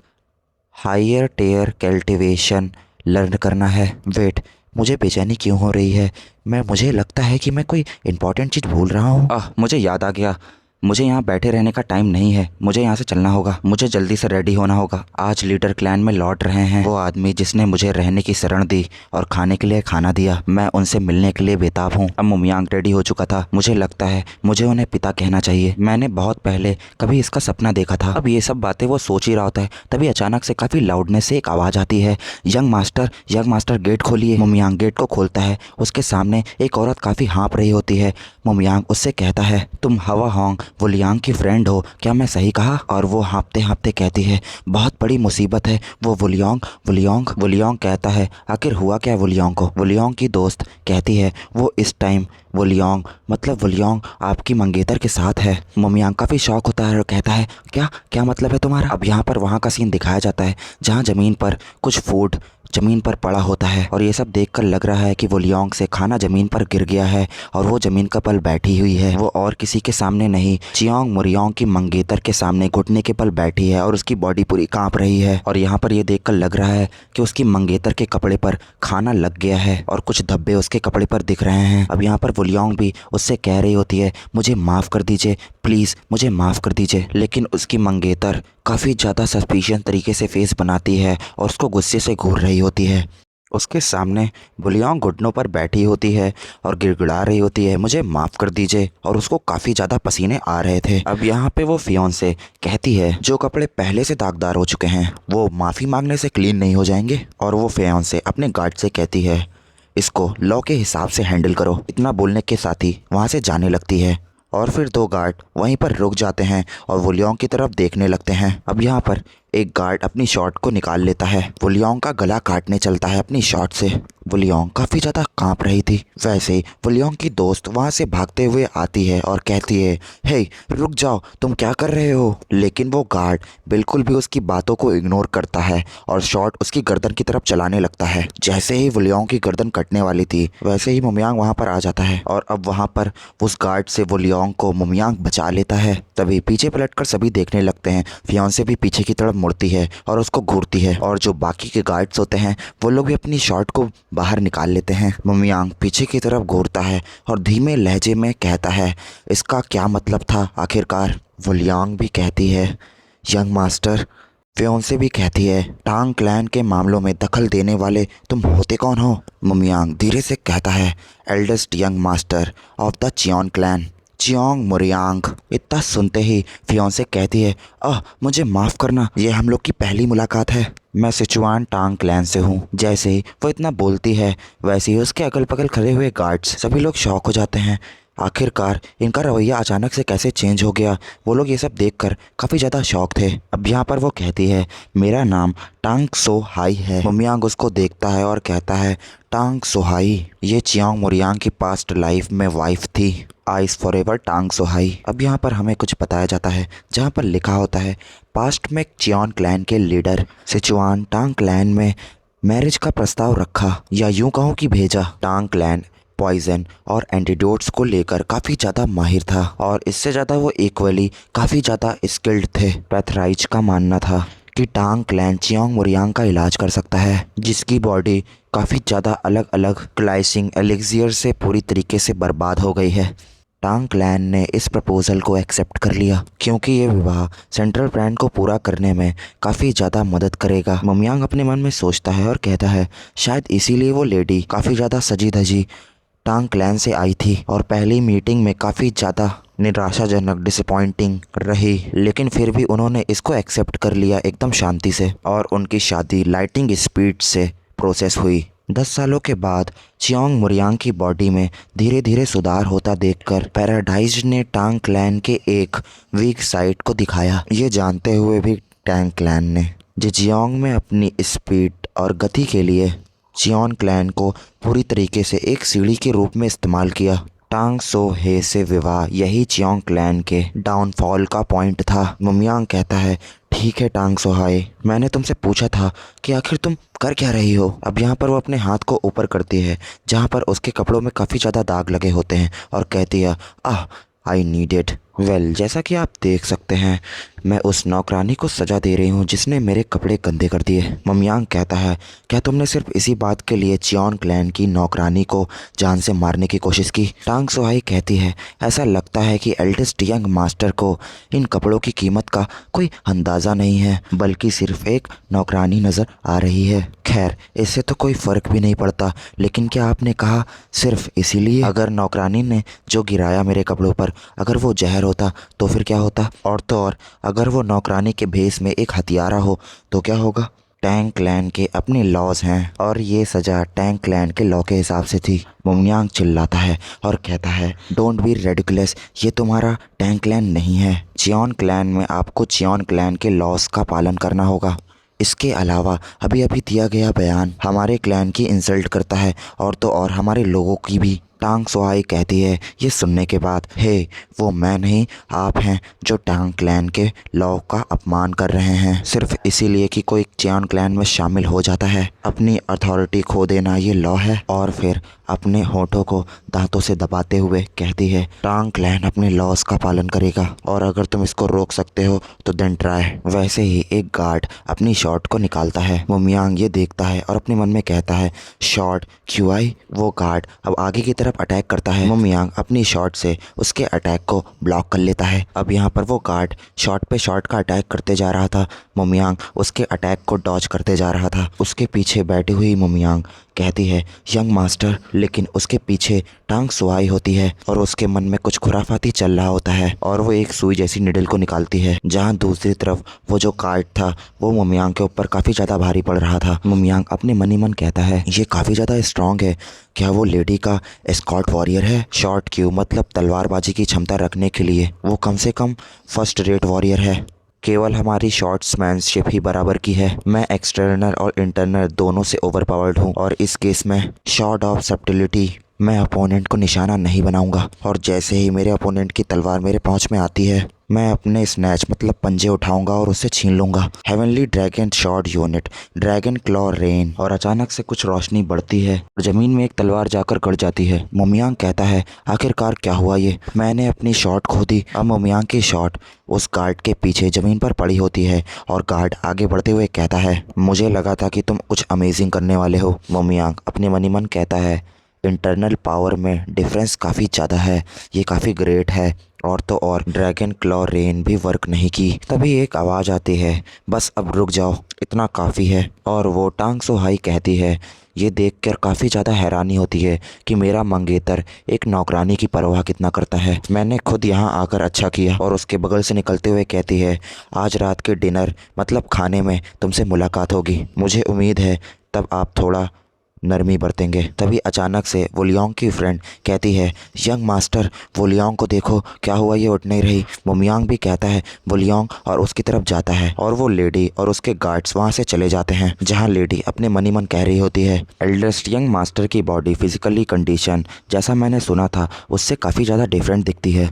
हायर टेयर कल्टीवेशन लर्न करना है? वेट, मुझे बेचैनी क्यों हो रही है? मुझे लगता है कि मैं कोई इंपॉर्टेंट चीज़ भूल रहा हूँ। मुझे याद आ गया, मुझे यहाँ बैठे रहने का टाइम नहीं है, मुझे यहाँ से चलना होगा, मुझे जल्दी से रेडी होना होगा। आज लीडर क्लैन में लौट रहे हैं वो आदमी जिसने मुझे रहने की शरण दी और खाने के लिए खाना दिया। मैं उनसे मिलने के लिए बेताब हूँ। अब मुमियांग रेडी हो चुका था, मुझे लगता है मुझे उन्हें पिता कहना चाहिए। मैंने बहुत पहले कभी इसका सपना देखा था। अब ये सब बातें वो सोच ही रहा होता है, तभी अचानक से काफ़ी लाउडनेस से एक आवाज़ आती है, यंग मास्टर गेट खोलिए। मुमियांग गेट को खोलता है, उसके सामने एक औरत काफ़ी हाँप रही होती है। मुमियांग उससे कहता है, तुम हवा होंग वुलियांग की फ्रेंड हो, क्या मैं सही कहा? और वो हाँपते हाँपते कहती है, बहुत बड़ी मुसीबत है। वो वुलियांग कहता है, आखिर हुआ क्या वुलियांग को? वुलियांग की दोस्त कहती है, वो इस टाइम वुलियांग आपकी मंगेतर के साथ है। मुमियांग काफ़ी शॉक होता है और कहता है, क्या मतलब है तुम्हारा? अब यहाँ पर वहाँ का सीन दिखाया जाता है जहाँ ज़मीन पर कुछ फूड ज़मीन पर पड़ा होता है और ये सब देखकर लग रहा है कि वुलियांग से खाना ज़मीन पर गिर गया है और वो ज़मीन का पल बैठी हुई है। वो और किसी के सामने नहीं, चियोंग मुरियांग की मंगेतर के सामने घुटने के पल बैठी है और उसकी बॉडी पूरी कांप रही है। और यहाँ पर ये देखकर लग रहा है कि उसकी मंगेतर के कपड़े पर खाना लग गया है और कुछ धब्बे उसके कपड़े पर दिख रहे हैं। अब यहाँ पर वुलियांग भी उससे कह रही होती है, मुझे माफ़ कर दीजिए, प्लीज़ मुझे माफ़ कर दीजिए। लेकिन उसकी मंगेतर काफ़ी ज़्यादा सस्पिशियस तरीके से फेस बनाती है और उसको गुस्से से घूर रही होती है। उसके सामने वुलियांग घुटनों पर बैठी होती है और गिड़गिड़ा रही होती है, मुझे माफ़ कर दीजिए, और उसको काफ़ी ज़्यादा पसीने आ रहे थे। अब यहाँ पे वो फियोंसे कहती है, जो कपड़े पहले से दागदार हो चुके हैं वो माफ़ी मांगने से क्लीन नहीं हो जाएंगे। और वो फियोंसे अपने गार्ड से कहती है, इसको लॉ के हिसाब से हैंडल करो। इतना बोलने के साथ ही वहाँ से जाने लगती है और फिर 2 गार्ड वहीं पर रुक जाते हैं और वुलियांग की तरफ देखने लगते हैं। अब यहाँ पर एक गार्ड अपनी शॉट को निकाल लेता है, वुलियांग का गला काटने चलता है अपनी शॉट से। वुलियांग काफ़ी ज़्यादा कांप रही थी। वैसे ही वुलियांग की दोस्त वहाँ से भागते हुए आती है और कहती है, हे रुक जाओ, तुम क्या कर रहे हो? लेकिन वो गार्ड बिल्कुल भी उसकी बातों को इग्नोर करता है और शॉट उसकी गर्दन की तरफ चलाने लगता है। जैसे ही वुलियांग की गर्दन कटने वाली थी वैसे ही मुमियांग वहाँ पर आ जाता है और अब वहाँ पर उस गार्ड से वुलियांग को मुमियांग बचा लेता है। तभी पीछे पलटकर सभी देखने लगते हैं। फियांसे भी पीछे की तरफ मुड़ती है और उसको घूरती है और जो बाकी के गार्ड्स होते हैं वो लोग भी अपनी शॉट को बाहर निकाल लेते हैं। मुमियांग पीछे की तरफ घूरता है और धीमे लहजे में कहता है, इसका क्या मतलब था आखिरकार? वुलियांग भी कहती है, यंग मास्टर। फियोंसे भी कहती है, टांग क्लैन के मामलों में दखल देने वाले तुम होते कौन हो? मुमियांग धीरे से कहता है, eldest young master of the Cheon clan. Cheong Muryang. इतना सुनते ही फियोंसे कहती है, मुझे माफ़ करना, ये हम लोग की पहली मुलाकात है। मैं सिचुआन टांग क्लैन से हूँ। जैसे ही वो इतना बोलती है वैसे ही उसके अगल बगल खड़े हुए गार्ड्स सभी लोग शॉक हो जाते हैं। आखिरकार इनका रवैया अचानक से कैसे चेंज हो गया। वो लोग ये सब देखकर काफ़ी ज़्यादा शॉक थे। अब यहाँ पर वो कहती है, मेरा नाम टांग सो हाई है। मुमियांग उसको देखता है और कहता है, टांग सो हाई, ये चियांग मुरियांग की पास्ट लाइफ में वाइफ थी। आइस फॉरएवर टांग सो हाई। अब यहाँ पर हमें कुछ बताया जाता है जहाँ पर लिखा होता है, पास्ट में चियोन क्लैन के लीडर सिचुआन टांग क्लैन में मैरिज का प्रस्ताव रखा, या यूं कहूँ कि भेजा। टांग क्लैन पॉइजन और एंटीडोट्स को लेकर काफ़ी ज़्यादा माहिर था और इससे ज़्यादा वो इक्वली काफ़ी ज़्यादा स्किल्ड थे। पैथराइज का मानना था कि टांग क्लैन चियोंग मुरियांग का इलाज कर सकता है, जिसकी बॉडी काफ़ी ज़्यादा अलग अलग क्लाइसिंग एलिक्सियर से पूरी तरीके से बर्बाद हो गई है। टांग क्लैन ने इस प्रपोज़ल को एक्सेप्ट कर लिया क्योंकि ये विवाह सेंट्रल प्लान को पूरा करने में काफ़ी ज़्यादा मदद करेगा। मुमियांग अपने मन में सोचता है और कहता है, शायद इसीलिए वो लेडी काफ़ी ज़्यादा सजी धजी टांग क्लैन से आई थी और पहली मीटिंग में काफ़ी ज़्यादा निराशाजनक डिसअपॉइंटिंग रही, लेकिन फिर भी उन्होंने इसको एक्सेप्ट कर लिया एकदम शांति से और उनकी शादी लाइटिंग स्पीड से प्रोसेस हुई। 10 सालों के बाद चियोंग मुरियांग की बॉडी में धीरे धीरे सुधार होता देखकर पैराडाइज ने टांग क्लैन के एक वीक साइड को दिखाया। ये जानते हुए भी टांग क्लैन ने जेजियोंग में अपनी स्पीड और गति के लिए चियोन क्लैन को पूरी तरीके से एक सीढ़ी के रूप में इस्तेमाल किया। टांग सो हे से विवाह यही चियोंग क्लैन के डाउनफॉल का पॉइंट था। मुमियांग कहता है, ठीक है टांग सो हाय, मैंने तुमसे पूछा था कि आखिर तुम कर क्या रही हो। अब यहाँ पर वो अपने हाथ को ऊपर करती है जहाँ पर उसके कपड़ों में काफ़ी ज़्यादा दाग लगे होते हैं और कहती है, आई नीड इट। वेल, जैसा कि आप देख सकते हैं मैं उस नौकरानी को सज़ा दे रही हूँ जिसने मेरे कपड़े गंदे कर दिए। मुमियांग कहता है, क्या तुमने सिर्फ इसी बात के लिए चियोन क्लैन की नौकरानी को जान से मारने की कोशिश की? टांग सोहाई कहती है, ऐसा लगता है कि एल्डेस्ट यंग मास्टर को इन कपड़ों की कीमत का कोई अंदाज़ा नहीं है, बल्कि सिर्फ एक नौकरानी नज़र आ रही है। खैर, इससे तो कोई फ़र्क भी नहीं पड़ता, लेकिन क्या आपने कहा सिर्फ इसीलिए? अगर नौकरानी ने जो गिराया मेरे कपड़ों पर अगर वो जहर होता तो फिर क्या होता? और तो और अगर वो नौकरानी के भेस में एक हथियारा हो तो क्या होगा? टैंग क्लैन के अपने लॉज हैं और ये सज़ा टैंग क्लैन के लॉ के हिसाब से थी। मुमियांग चिल्लाता है और कहता है, डोंट बी रेडिकुलस, ये तुम्हारा टैंग क्लैन नहीं है। चियोन क्लैन में आपको चियोन क्लैन के लॉज का पालन करना होगा। इसके अलावा अभी अभी दिया गया बयान हमारे क्लैन की इंसल्ट करता है और तो और हमारे लोगों की भी। टांग सोहाई कहती है ये सुनने के बाद, हे, वो मैं नहीं आप हैं जो टांग क्लैन के लॉ का अपमान कर रहे हैं सिर्फ इसीलिए कि कोई चियोन क्लैन में शामिल हो जाता है। अपनी अथॉरिटी खो देना ये लॉ है। और फिर अपने होठों को दांतों से दबाते हुए कहती है, टांग क्लैन अपने लॉज का पालन करेगा और अगर तुम इसको रोक सकते हो तो देन ट्राई। वैसे ही एक गार्ड अपनी शॉट को निकालता है। मुमियांग ये देखता है और अपने मन में कहता है, शॉट क्यों आई? वो गार्ड अब आगे की तरफ अटैक करता है। मुमियांग अपनी शॉट से उसके अटैक को ब्लॉक कर लेता है। अब यहाँ पर वो गार्ड शॉट पे शॉट का अटैक करते जा रहा था, मुमियांग उसके अटैक को डॉज करते जा रहा था। उसके पीछे बैठी हुई मुमियांग कहती है, यंग मास्टर, लेकिन उसके पीछे टांग सोहाई होती है और उसके मन में कुछ खुराफाती चल रहा होता है और वो एक सुई जैसी निडल को निकालती है जहाँ दूसरी तरफ वो जो कार्ड था वो मुमियांग के ऊपर काफ़ी ज़्यादा भारी पड़ रहा था। मुमियांग अपने मन ही मन कहता है, ये काफ़ी ज़्यादा स्ट्रांग है, क्या वो लेडी का एस्कॉर्ट वॉरियर है? शॉर्ट क्यू मतलब तलवारबाजी की क्षमता रखने के लिए वो कम से कम फर्स्ट रेट वॉरियर है। केवल हमारी शॉर्ट्समैनशिप ही बराबर की है। मैं एक्सटर्नल और इंटरनल दोनों से ओवरपावर्ड हूँ और इस केस में शॉर्ट ऑफ सब्टिलिटी मैं अपोनेंट को निशाना नहीं बनाऊंगा और जैसे ही मेरे अपोनेंट की तलवार मेरे पहुंच में आती है मैं अपने स्नैच मतलब पंजे उठाऊंगा और उसे छीन लूंगा। Heavenly dragon short unit, dragon claw rain. और अचानक से कुछ रोशनी बढ़ती है और जमीन में एक तलवार जाकर गड़ जाती है। मुमियांग कहता है, आखिरकार क्या हुआ ये? मैंने अपनी शॉट खो दी। अब मुमियांग की शॉट उस गार्ड के पीछे जमीन पर पड़ी होती है और गार्ड आगे बढ़ते हुए कहता है, मुझे लगा था कि तुम कुछ अमेजिंग करने वाले हो। मुमियांग अपने मन ही मन कहता है, इंटरनल पावर में डिफरेंस काफ़ी ज़्यादा है, ये काफ़ी ग्रेट है। और तो और ड्रैगन क्लॉ रेन भी वर्क नहीं की। तभी एक आवाज़ आती है, बस अब रुक जाओ, इतना काफ़ी है। और वो टांग सोहाई कहती है, ये देखकर काफ़ी ज़्यादा हैरानी होती है कि मेरा मंगेतर एक नौकरानी की परवाह कितना करता है। मैंने खुद यहाँ आकर अच्छा किया। और उसके बगल से निकलते हुए कहती है, आज रात के डिनर मतलब खाने में तुमसे मुलाकात होगी। मुझे उम्मीद है तब आप थोड़ा नरमी बरतेंगे। तभी अचानक से वुलियांग की फ्रेंड कहती है, यंग मास्टर वुलियांग को देखो, क्या हुआ, ये उठ नहीं रही। मुमियांग भी कहता है वुलियांग और उसकी तरफ जाता है और वो लेडी और उसके गार्ड्स वहाँ से चले जाते हैं, जहाँ लेडी अपने मन ही मन कह रही होती है, एल्डेस्ट यंग मास्टर की बॉडी फिजिकली कंडीशन जैसा मैंने सुना था उससे काफ़ी ज़्यादा डिफरेंट दिखती है।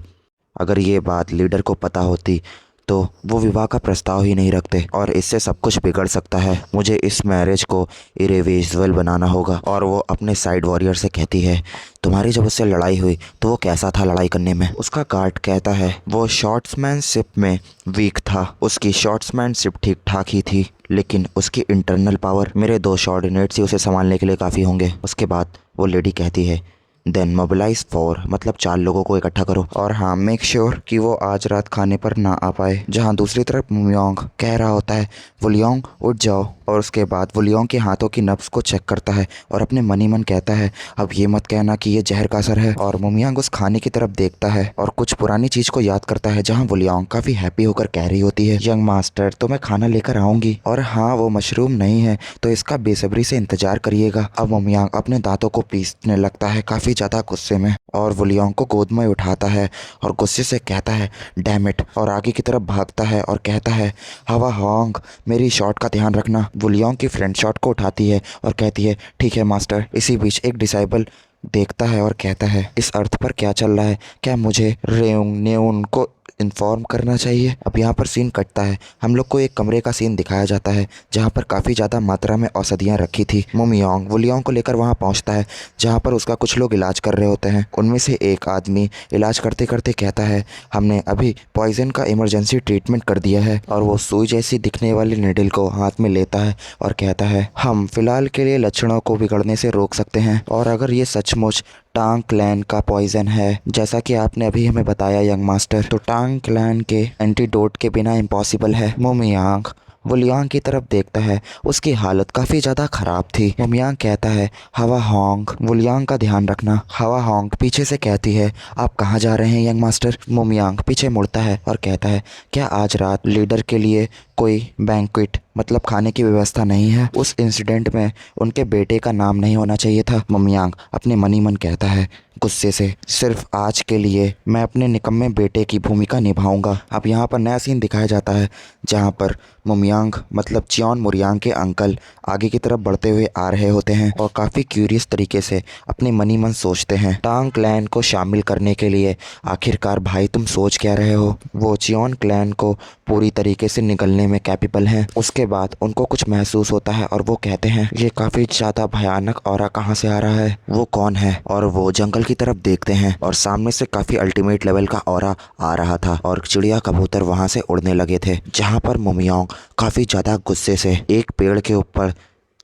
अगर ये बात लीडर को पता होती तो वो विवाह का प्रस्ताव ही नहीं रखते और इससे सब कुछ बिगड़ सकता है। मुझे इस मैरिज को इरेविजिबल बनाना होगा। और वो अपने साइड वॉरियर से कहती है, तुम्हारी जब उससे लड़ाई हुई तो वो कैसा था लड़ाई करने में। उसका गार्ड कहता है वो शॉट्समैनशिप में वीक था। उसकी शॉट्समैनशिप ठीक ठाक ही थी, लेकिन उसकी इंटरनल पावर, मेरे 2 शॉर्डिनेट्स ही उसे संभालने के लिए काफ़ी होंगे। उसके बाद वो लेडी कहती है, देन मोबिलाइज 4 मतलब 4 लोगों को इकट्ठा करो और हाँ मेक श्योर कि वो आज रात खाने पर ना आ पाए। जहाँ दूसरी तरफ मुमियांग कह रहा होता है, वुलियांग उठ जाओ। और उसके बाद वुलियांग के हाथों की नब्ज को चेक करता है और अपने मन ही मन कहता है, अब ये मत कहना कि ये जहर का असर है। और मुमियांग उस खाने की तरफ देखता है और कुछ पुरानी चीज़ को याद करता है, जहाँ वुलियांग काफ़ी हैप्पी होकर कह रही होती है, यंग मास्टर तो मैं खाना लेकर आऊँगी और हाँ वो मशरूम नहीं है तो इसका बेसब्री से इंतजार करिएगा। अब मुमियांग अपने दांतों को पीसने लगता है काफ़ी ज़्यादा गुस्से में और वुलियांग को गोद में उठाता है और गुस्से से कहता है, डैम इट, और आगे की तरफ भागता है और कहता है, हवा होंग मेरी शॉट का ध्यान रखना। वुलियांग की फ्रेंड शॉट को उठाती है और कहती है, ठीक है मास्टर। इसी बीच एक डिसाइबल देखता है और कहता है, इस अर्थ पर क्या चल रहा है, क्या मुझे रेउंग ने उनको इन्फॉर्म करना चाहिए। अब यहाँ पर सीन कटता है, हम लोग को एक कमरे का सीन दिखाया जाता है जहाँ पर काफ़ी ज़्यादा मात्रा में औषधियाँ रखी थी। मुमियांग वुलियांग को लेकर वहाँ पहुँचता है जहाँ पर उसका कुछ लोग इलाज कर रहे होते हैं। उनमें से एक आदमी इलाज करते करते कहता है, हमने अभी पॉइजन का इमरजेंसी ट्रीटमेंट कर दिया है। और वो सुई जैसी दिखने वाली निडल को हाथ में लेता है और कहता है, हम फिलहाल के लिए लक्षणों को बिगड़ने से रोक सकते हैं। और अगर ये सचमुच टांग क्लैन का पॉइजन है जैसा कि आपने अभी हमें बताया यंग मास्टर, तो टांग क्लैन के एंटीडोट के बिना इम्पॉसिबल है। मुमियांग वुलियांग की तरफ देखता है, उसकी हालत काफ़ी ज़्यादा ख़राब थी। मुमियांग कहता है, हवा होंग वुलियांग का ध्यान रखना। हवा होंग पीछे से कहती है, आप कहाँ जा रहे हैं यंग मास्टर। मुमियांग पीछे मुड़ता है और कहता है, क्या आज रात लीडर के लिए कोई बैंक्वेट मतलब खाने की व्यवस्था नहीं है। उस इंसिडेंट में उनके बेटे का नाम नहीं होना चाहिए था। मुमियांग अपने मन ही मन कहता है गुस्से से, सिर्फ आज के लिए मैं अपने निकम्मे बेटे की भूमिका निभाऊंगा। अब यहाँ पर नया सीन दिखाया जाता है जहाँ पर मुमियांग मतलब चियोन मुरियांग के अंकल आगे की तरफ बढ़ते हुए आ रहे होते हैं और काफ़ी क्यूरियस तरीके से अपने मन ही मन सोचते हैं, टांग क्लैन को शामिल करने के लिए आखिरकार भाई तुम सोच क्या रहे हो। वो चियोन क्लैन को पूरी तरीके से निगलने में कैपेबल हैं। उसके बाद उनको कुछ महसूस होता है और वो कहते हैं, ये काफ़ी ज़्यादा भयानक ऑरा कहाँ से आ रहा है, वो कौन है। और वो जंगल की तरफ देखते हैं और सामने से काफ़ी अल्टीमेट लेवल का ऑरा आ रहा था और चिड़िया कबूतर वहाँ से उड़ने लगे थे, जहाँ पर मुमियांग काफ़ी ज़्यादा गुस्से से एक पेड़ के ऊपर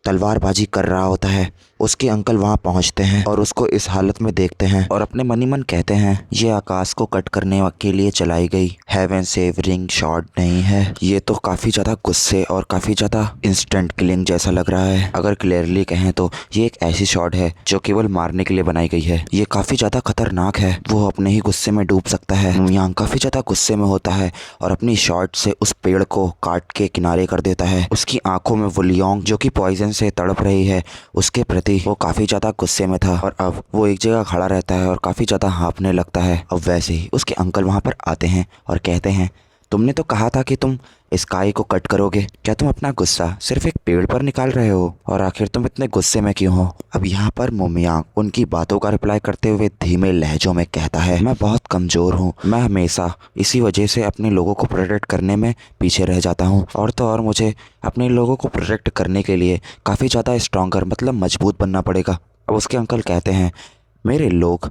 तलवारबाजी कर रहा होता है। उसके अंकल वहाँ पहुँचते हैं और उसको इस हालत में देखते हैं और अपने मन ही मन कहते हैं, ये आकाश को कट करने के लिए चलाई गई हेवन सेवरिंग शॉट नहीं है। ये तो काफ़ी ज़्यादा गुस्से और काफ़ी ज़्यादा इंस्टेंट किलिंग जैसा लग रहा है। अगर क्लियरली कहें तो ये एक ऐसी शॉट है जो केवल मारने के लिए बनाई गई है। ये काफ़ी ज़्यादा खतरनाक है। वो अपने ही गुस्से में डूब सकता है। मुमियांग काफ़ी ज़्यादा गुस्से में होता है और अपनी शॉट से उस पेड़ को काट के किनारे कर देता है। उसकी आंखों में वुलियांग जो कि पॉइजन से तड़प रही है उसके प्रति वो काफ़ी ज़्यादा गुस्से में था और अब वो एक जगह खड़ा रहता है और काफ़ी ज़्यादा हाँफने लगता है। अब वैसे ही उसके अंकल वहाँ पर आते हैं और कहते हैं, तुमने तो कहा था कि तुम स्काई को कट करोगे, क्या तुम अपना गुस्सा सिर्फ एक पेड़ पर निकाल रहे हो, और आखिर तुम इतने गुस्से में क्यों हो। अब यहाँ पर मुमियांग उनकी बातों का रिप्लाई करते हुए धीमे लहजों में कहता है, मैं बहुत कमज़ोर हूँ। मैं हमेशा इसी वजह से अपने लोगों को प्रोटेक्ट करने में पीछे रह जाता हूँ और तो और मुझे अपने लोगों को प्रोटेक्ट करने के लिए काफ़ी ज़्यादा स्ट्रॉन्गर मतलब मजबूत बनना पड़ेगा। अब उसके अंकल कहते हैं, मेरे लोग,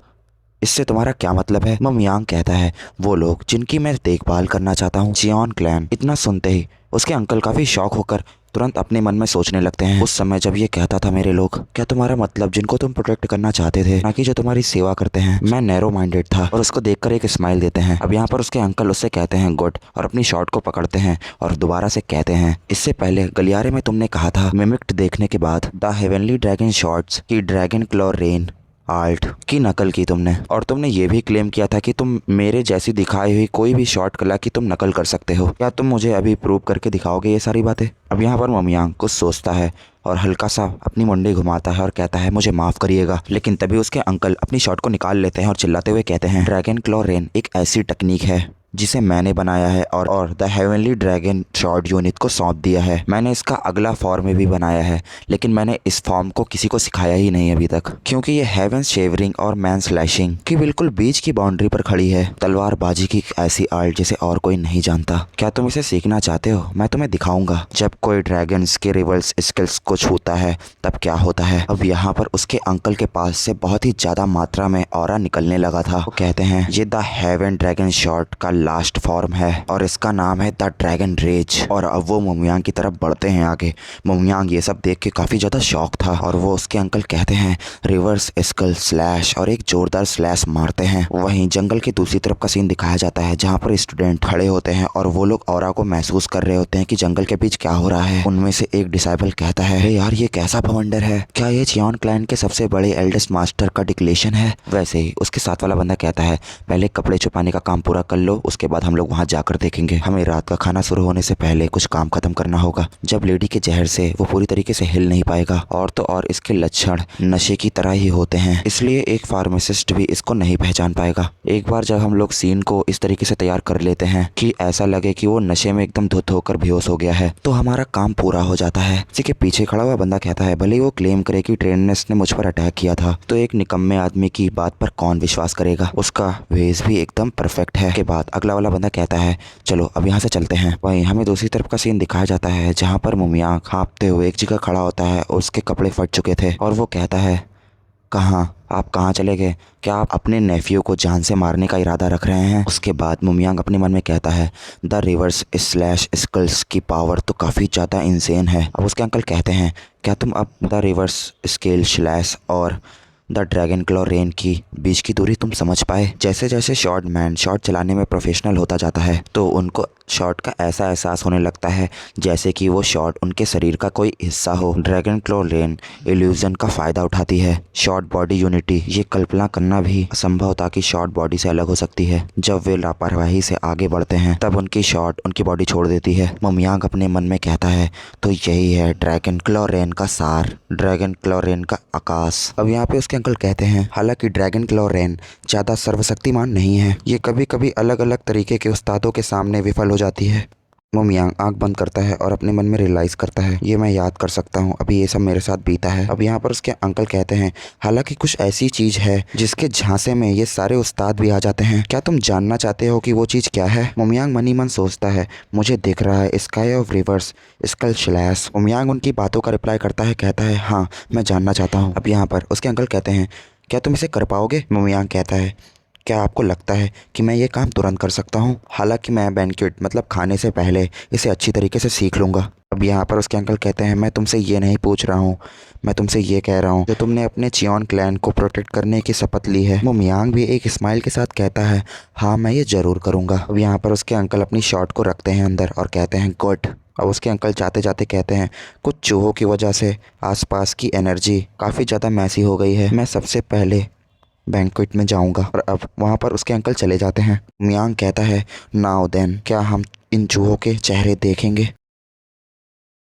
इससे तुम्हारा क्या मतलब है। मुमियांग कहता है, वो लोग जिनकी मैं देखभाल करना चाहता हूँ, चियोन क्लैन। इतना सुनते ही उसके अंकल काफ़ी शॉक होकर तुरंत अपने मन में सोचने लगते हैं उस समय जब ये कहता था मेरे लोग, क्या तुम्हारा मतलब जिनको तुम प्रोटेक्ट करना चाहते थे ना कि जो तुम्हारी सेवा करते हैं। मैं नैरो माइंडेड था और उसको देखकर एक स्माइल देते हैं। अब यहाँ पर उसके अंकल उससे कहते हैं गुड और अपनी शॉट को पकड़ते हैं और दोबारा से कहते हैं, इससे पहले गलियारे में तुमने कहा था मिमिक्ड देखने के बाद द हेवनली ड्रैगन शॉट्स की ड्रैगन क्लॉ रेन आर्ट की नकल की तुमने, और तुमने ये भी क्लेम किया था कि तुम मेरे जैसी दिखाई हुई कोई भी शॉर्ट कला की तुम नकल कर सकते हो। क्या तुम मुझे अभी प्रूव करके दिखाओगे ये सारी बातें? अब यहाँ पर मोमियांग कुछ सोचता है और हल्का सा अपनी मुंडी घुमाता है और कहता है मुझे माफ करिएगा। लेकिन तभी उसके अंकल अपनी शॉट को निकाल लेते हैं और चिल्लाते हुए कहते हैं, ड्रैगन क्लॉ रेन एक ऐसी टेक्निक है जिसे मैंने बनाया है और the heavenly dragon shot unit को सौंप दिया है। मैंने इसका अगला फॉर्म भी बनाया है, लेकिन मैंने इस फॉर्म को किसी को सिखाया ही नहीं अभी तक, क्योंकि ये हेवन शेवरिंग और मैन स्लैशिंग की बिल्कुल बीच की बाउंड्री पर खड़ी है। तलवारबाजी की ऐसी आर्ट जिसे और कोई नहीं जानता। क्या तुम इसे सीखना चाहते हो? मैं तुम्हें दिखाऊंगा। जब कोई ड्रैगन्स के रिवर्स स्किल्स को छूता है तब क्या होता है। अब यहाँ पर उसके अंकल के पास से बहुत ही ज्यादा मात्रा में ऑरा निकलने लगा था। वो कहते हैं ये द हेवन ड्रैगन शॉट का लास्ट फॉर्म है और इसका नाम है द ड्रैगन रेज। और अब वो मोमियांग की तरफ बढ़ते हैं आगे। मोमियांग ये सब देख के काफी ज्यादा शॉक था और वो उसके अंकल कहते हैं रिवर्स स्कल स्लैश और एक जोरदार स्लैश मारते हैं। वहीं जंगल की दूसरी तरफ का सीन दिखाया जाता है जहाँ पर स्टूडेंट खड़े होते हैं और वो लोग ऑरा को महसूस कर रहे होते हैं कि जंगल के बीच क्या हो रहा है। उनमें से एक डिसाइबल कहता है, अरे यार ये कैसा भवंडर है, क्या ये चियॉन क्लैन के सबसे बड़े एल्डेस्ट मास्टर का डिक्लेरेशन है? वैसे ही उसके साथ वाला बंदा कहता है, पहले कपड़े छुपाने का काम पूरा कर लो, उसके बाद हम लोग वहाँ जाकर देखेंगे। हमें रात का खाना शुरू होने से पहले कुछ काम खत्म करना होगा। जब लेडी के जहर से वो पूरी तरीके से हिल नहीं पाएगा और तो और इसके लक्षण नशे की तरह ही होते हैं, इसलिए एक फार्मासिस्ट भी इसको नहीं पहचान पाएगा। एक बार जब हम लोग सीन को इस तरीके से तैयार कर लेते हैं कि ऐसा लगे कि वो नशे में एकदम धुत होकर बेहोश हो गया है, तो हमारा काम पूरा हो जाता है। इसी के पीछे खड़ा हुआ बंदा कहता है, भले ही वो क्लेम करे कि ट्रेनर्स ने मुझ पर अटैक किया था, तो एक निकम्मे आदमी की बात पर कौन विश्वास करेगा? उसका वेश भी एकदम परफेक्ट है। के बाद अगला वाला बंदा कहता है, चलो अब यहाँ से चलते हैं। वहीं हमें दूसरी तरफ का सीन दिखाया जाता है जहाँ पर मोमियांग हाँफते हुए एक जगह खड़ा होता है और उसके कपड़े फट चुके थे और वो कहता है, आप कहाँ चले गए? क्या आप अपने नेफ्यू को जान से मारने का इरादा रख रहे हैं? उसके बाद मोमियांग अपने मन में कहता है, द रिवर्स स्लैश स्कल्स की पावर तो काफ़ी ज़्यादा इंसेन है। अब उसके अंकल कहते हैं, क्या तुम अब द रिवर्स स्केल स्लैश और द ड्रैगन क्लॉ रेन की बीच की दूरी तुम समझ पाए? जैसे जैसे शॉट मैन शॉट चलाने में प्रोफेशनल होता जाता है तो उनको शॉट का ऐसा एहसास होने लगता है जैसे कि वो शॉट उनके शरीर का कोई हिस्सा हो। ड्रैगन क्लॉ रेन इल्यूजन का फ़ायदा उठाती है। शॉर्ट बॉडी यूनिटी ये कल्पना करना भी असंभव था कि शॉर्ट बॉडी से अलग हो सकती है। जब वे लापरवाही से आगे बढ़ते हैं तब उनकी शॉट उनकी बॉडी छोड़ देती है। मोमियांग अपने मन में कहता है, तो यही है ड्रैगन क्लॉ रेन का सार, ड्रैगन क्लॉ रेन का आकाश। अब यहाँ पे उसके अंकल कहते हैं, हालांकि ड्रैगन क्लॉ रेन ज़्यादा सर्वशक्तिमान नहीं है, ये कभी कभी अलग अलग तरीके के उस्तादों के सामने विफल हो जाती है। मोमियांग आंख बंद करता है और अपने मन में रियलाइज़ करता है, ये मैं याद कर सकता हूँ, अभी ये सब मेरे साथ बीता है। अब यहाँ पर उसके अंकल कहते हैं, हालांकि कुछ ऐसी चीज़ है जिसके झांसे में ये सारे उस्ताद भी आ जाते हैं। क्या तुम जानना चाहते हो कि वो चीज़ क्या है? मोमियांग मनी मन सोचता है, मुझे दिख रहा है sky of rivers skull slash. Momiang उनकी बातों का रिप्लाई करता है, कहता है, हाँ मैं जानना चाहता हूँ। अब यहाँ पर उसके अंकल कहते हैं, क्या तुम इसे कर पाओगे? मोमियांग कहता है, क्या आपको लगता है कि मैं ये काम तुरंत कर सकता हूँ? हालांकि मैं बैंक्वेट मतलब खाने से पहले इसे अच्छी तरीके से सीख लूँगा। अब यहाँ पर उसके अंकल कहते हैं, मैं तुमसे ये नहीं पूछ रहा हूँ, मैं तुमसे ये कह रहा हूँ जो तुमने अपने चियॉन क्लैन को प्रोटेक्ट करने की शपथ ली है। मोमियांग भी एक स्माइल के साथ कहता है, हाँ मैं ये ज़रूर करूँगा। अब यहाँ पर उसके अंकल अपनी शॉट को रखते हैं अंदर और कहते हैं, गुड। अब उसके अंकल जाते जाते कहते हैं, कुछ चूहों की वजह से आसपास की एनर्जी काफ़ी ज़्यादा मैसी हो गई है, मैं सबसे पहले बैंक्वेट में जाऊंगा। और अब वहाँ पर उसके अंकल चले जाते हैं। मियांग कहता है, नाउ देन क्या हम इन चूहों के चेहरे देखेंगे?